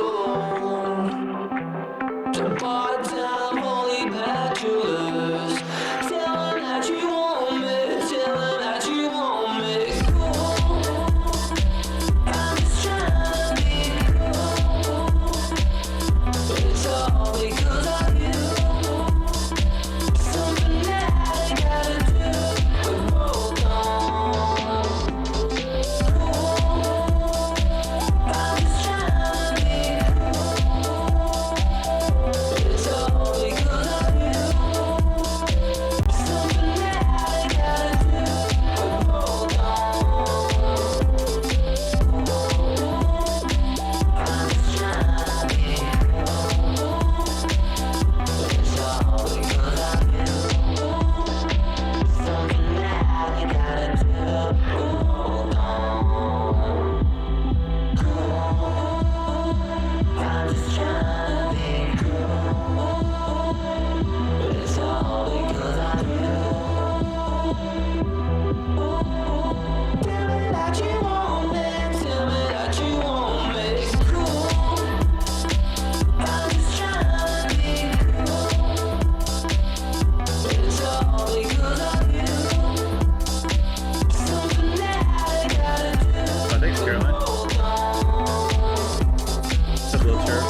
cool to part-time holy bachelors. Tell them that you want me, tell them that you want me. Cool, I'm just trying to be cool. It's all because of you. Something that I gotta do with both on. I'm just trying to be cool. It's all because of you. Something that I gotta do with both on. I'm just trying to be cool. It's all because of you. Something that I gotta do with both on. I'm just trying to be cool. It's all because of you. Tell me that you want me. Tell me that you want me. Cool. I'm just trying to be cool. It's all because of you. Something that I gotta do. Oh, thanks, Caroline. What's up, little chirp?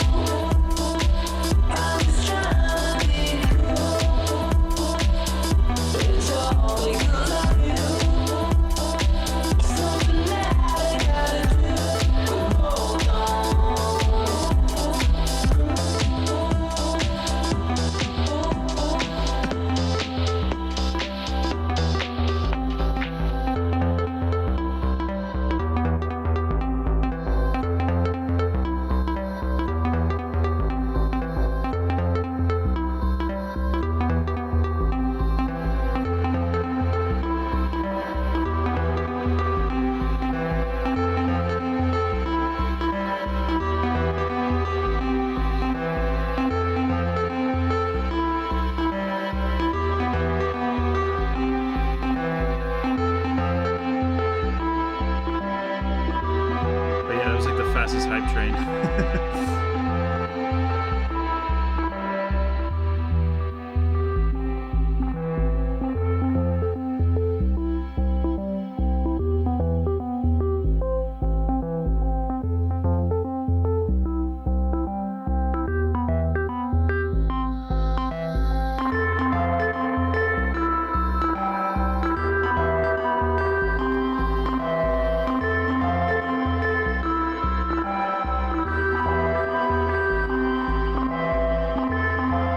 I'm just trying to be cool. It's all because of you. Something that I gotta do with both on. But yeah, that was like the fastest hype train.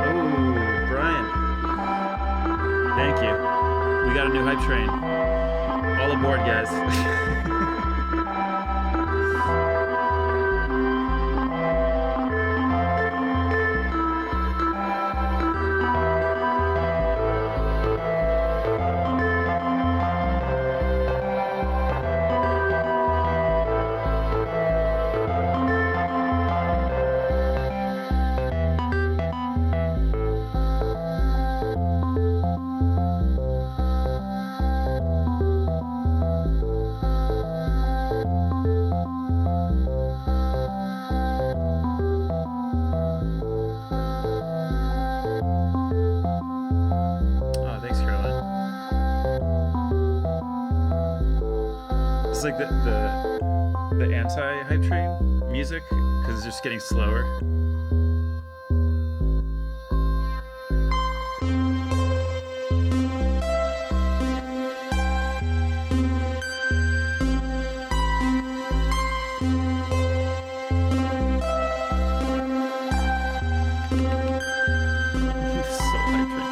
Oh, Brian. Thank you. We got a new hype train. All aboard, guys. Oh, thanks, Caroline. It's like the anti-hype train music because it's just getting slower. So hype train.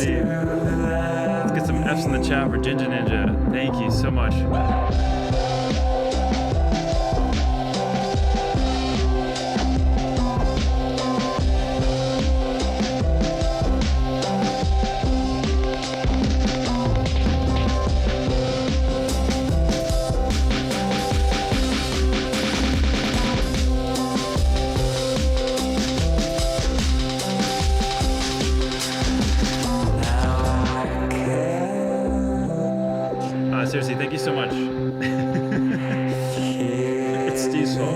Steve. Let's get some F's in the chat for Ginger Ninja. Thank you so much. Seriously, thank you so much. It's Steve's fault.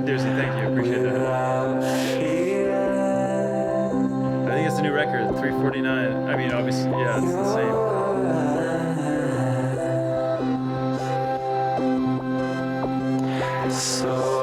Seriously, thank you. Appreciate that. I think it's a new record, 349. I mean, obviously, yeah, it's the same. So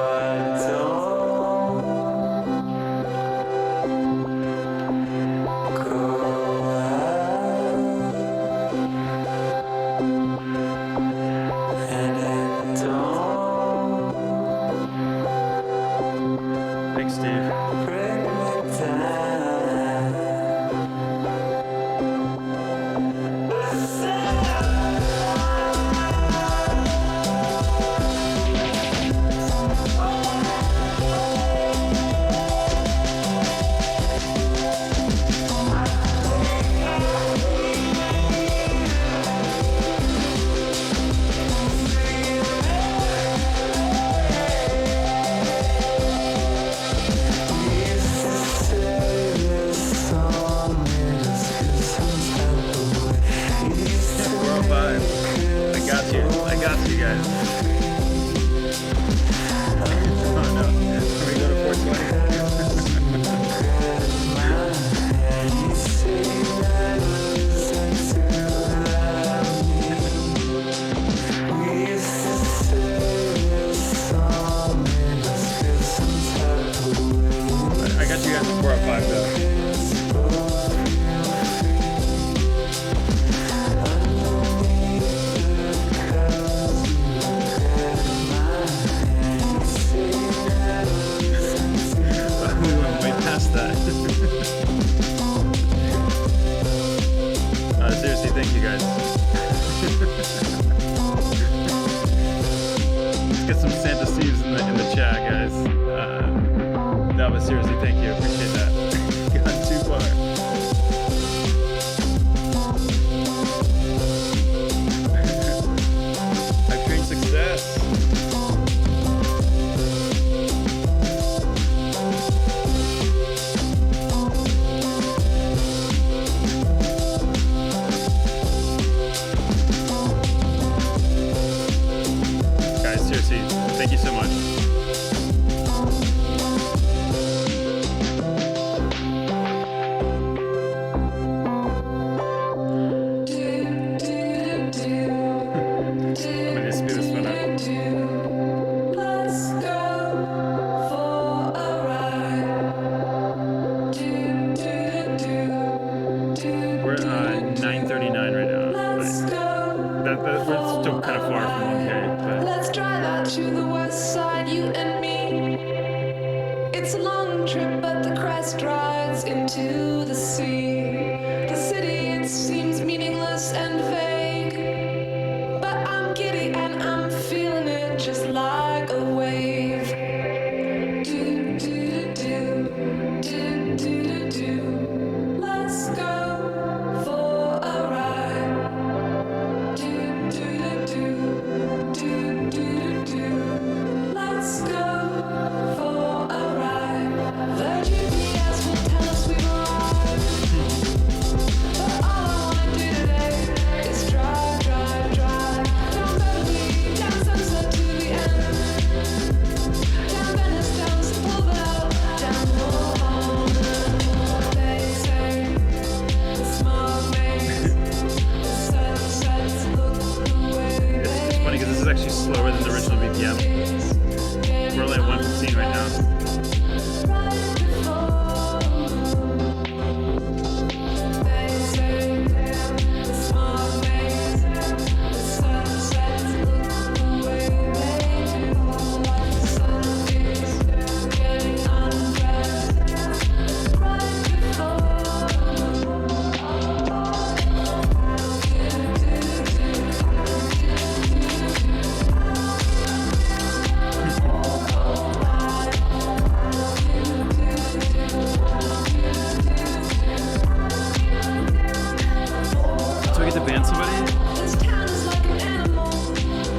This town is like an animal,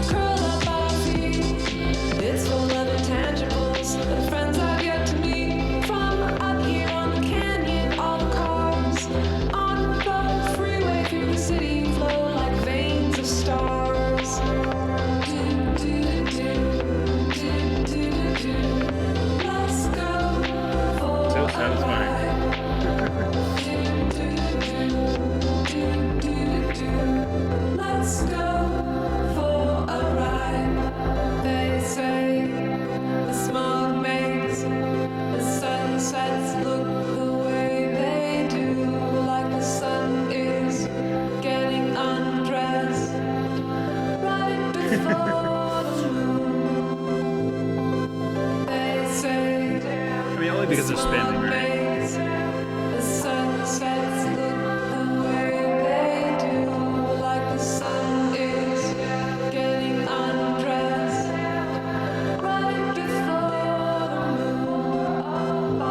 curled up by our feet. It's full of intangibles, the friends I've yet to meet. From up here on the canyon, all the cars on the freeway through the city flow like veins of stars. Let's go for So satisfying. Let's go for a ride. They say the smog makes the sunsets look the way they do, like the sun is getting undressed right before the moon. They say I mean, only because they're spinning, right? the sunsets look the way they do, like the sun is getting undressed right before the moon.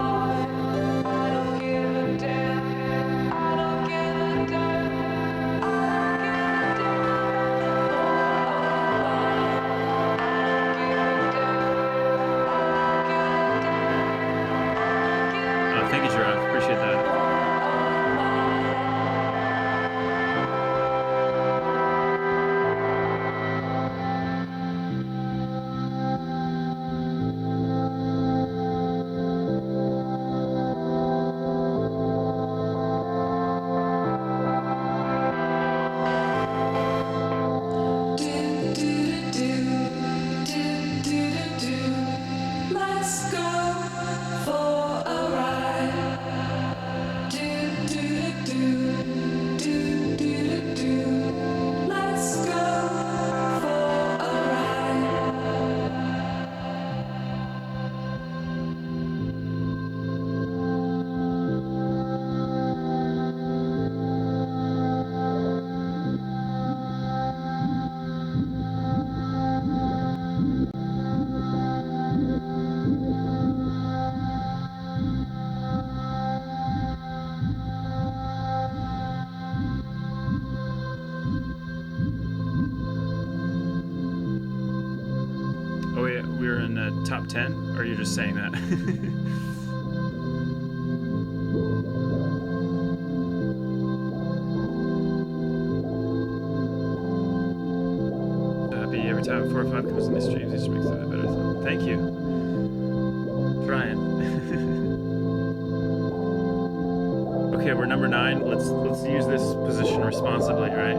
I don't give a damn. I don't give a damn. I don't Thank you, Giraffe. Appreciate that. Let's go for a ride. Let's go for a ride. Oh yeah, we're in the top 10, or you're just saying that? Happy every time 4 or 5 comes in the streams, it just makes it a better thing. Thank you. Trying. Okay, we're number 9. Let's use this position responsibly, right?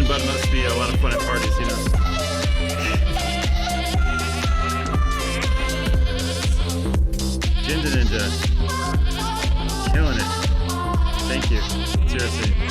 But must be a lot of fun at parties, you know. Ginger Ninja, killing it. Thank you, seriously.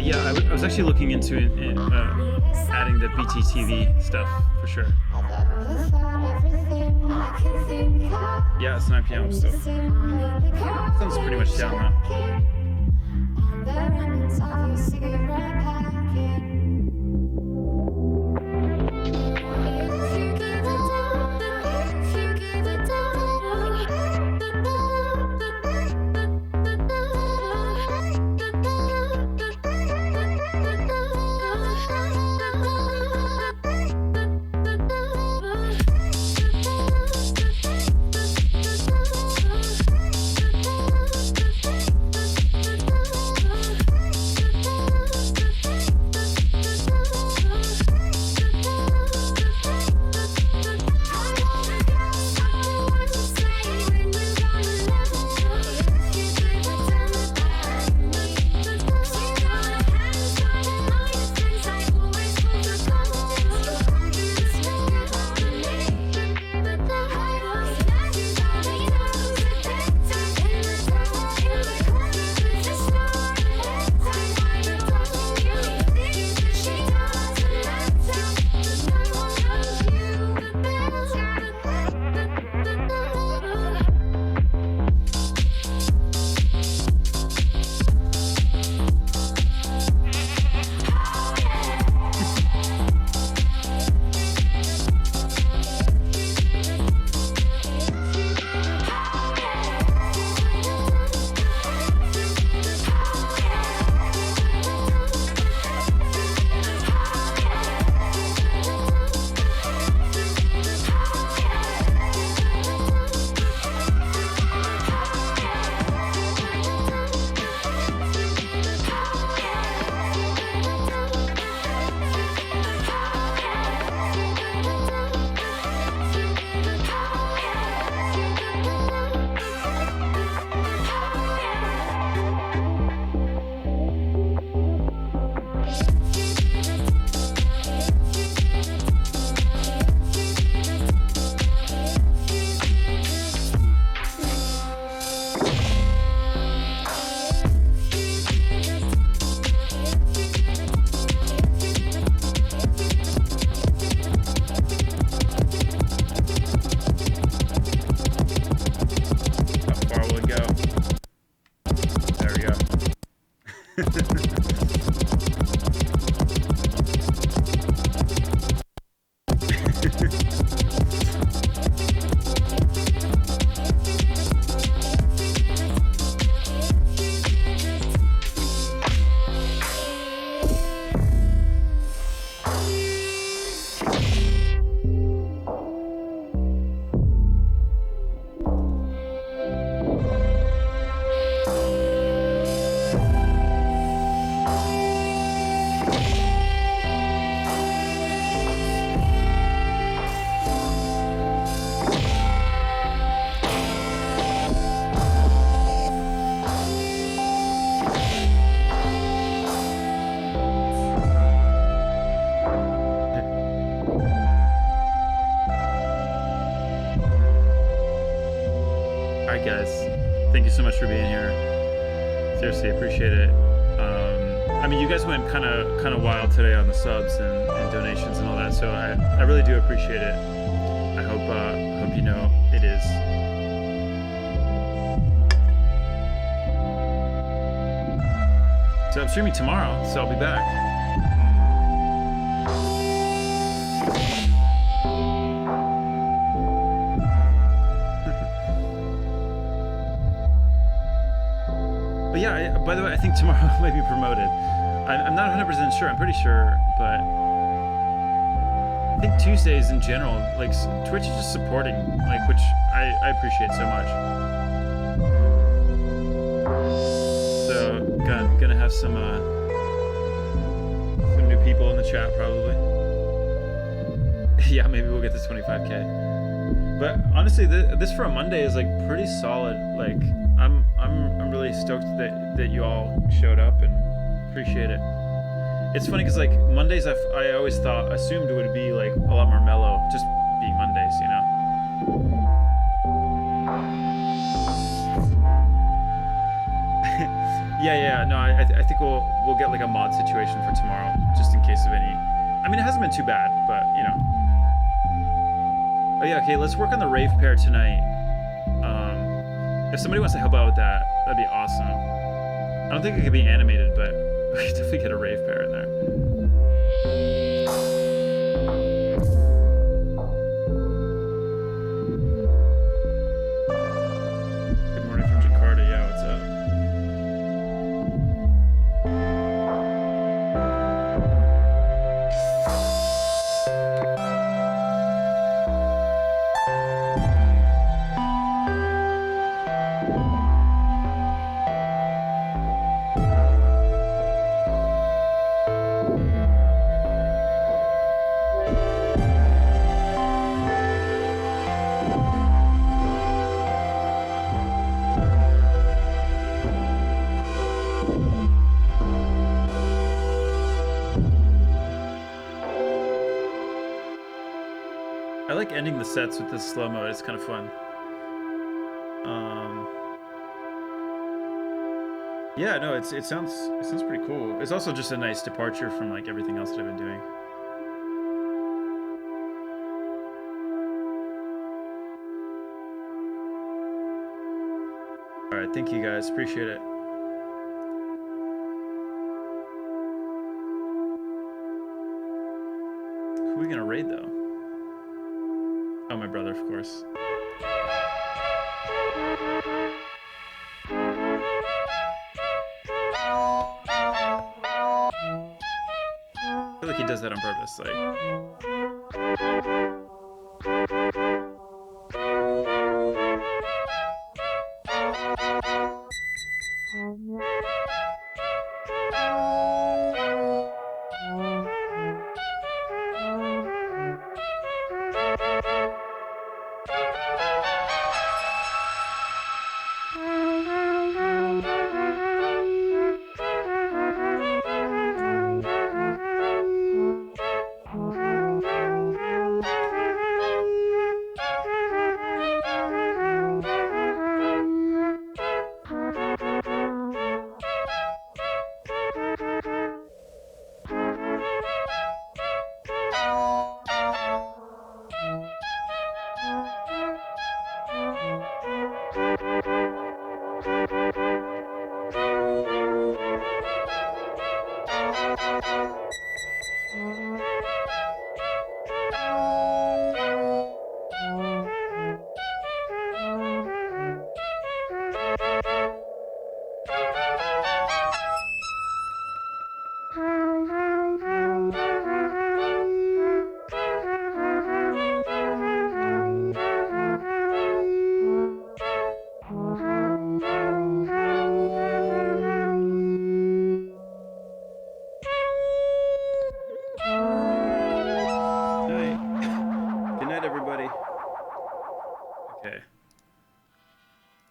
yeah, I was actually looking into adding the BTTV stuff for sure. Yeah, it's 9 p.m. still. Sounds pretty much down now. Alright guys, thank you so much for being here. Seriously, appreciate it. I mean, you guys went kind of wild today on the subs and donations and all that, so I really do appreciate it. I hope you know it is. So I'm streaming tomorrow, so I'll be back. But yeah, by the way, I think tomorrow might be promoted. I'm not 100% sure. I'm pretty sure, but I think Tuesdays in general, like Twitch is just supporting, like, which I appreciate so much. So gonna have some new people in the chat probably. Yeah, maybe we'll get to 25K. But honestly, this for a Monday is like pretty solid. Like I'm really stoked that you all showed up and appreciate it. It's funny because like Mondays I always assumed it would be like a lot more mellow, just being Mondays, you know. Yeah. No, I think we'll get like a mod situation for tomorrow, just in case of any. I mean, it hasn't been too bad, but you know. Oh yeah, okay. Let's work on the rave pair tonight. If somebody wants to help out with that, that'd be awesome. I don't think it could be animated, but we could definitely get a rave pair in there. Good morning from Jakarta. Yeah, what's up? I like ending the sets with this slow mode. It's kind of fun. Yeah, no, it sounds pretty cool. It's also just a nice departure from like everything else that I've been doing. All right, thank you guys. Appreciate it. Who are we gonna raid though? Oh, my brother, of course. I feel like he does that on purpose, like.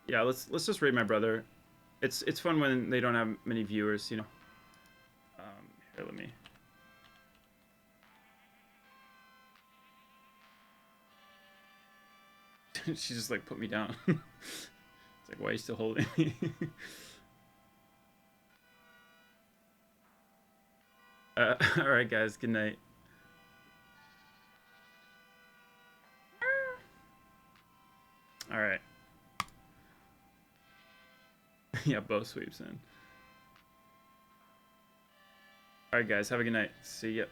Yeah, let's just raid my brother. It's fun when they don't have many viewers, you know. Here, let me. She just like put me down. It's like, why are you still holding me? All right, guys. Good night. All right. Yeah, bow sweeps in. All right, guys. Have a good night. See ya.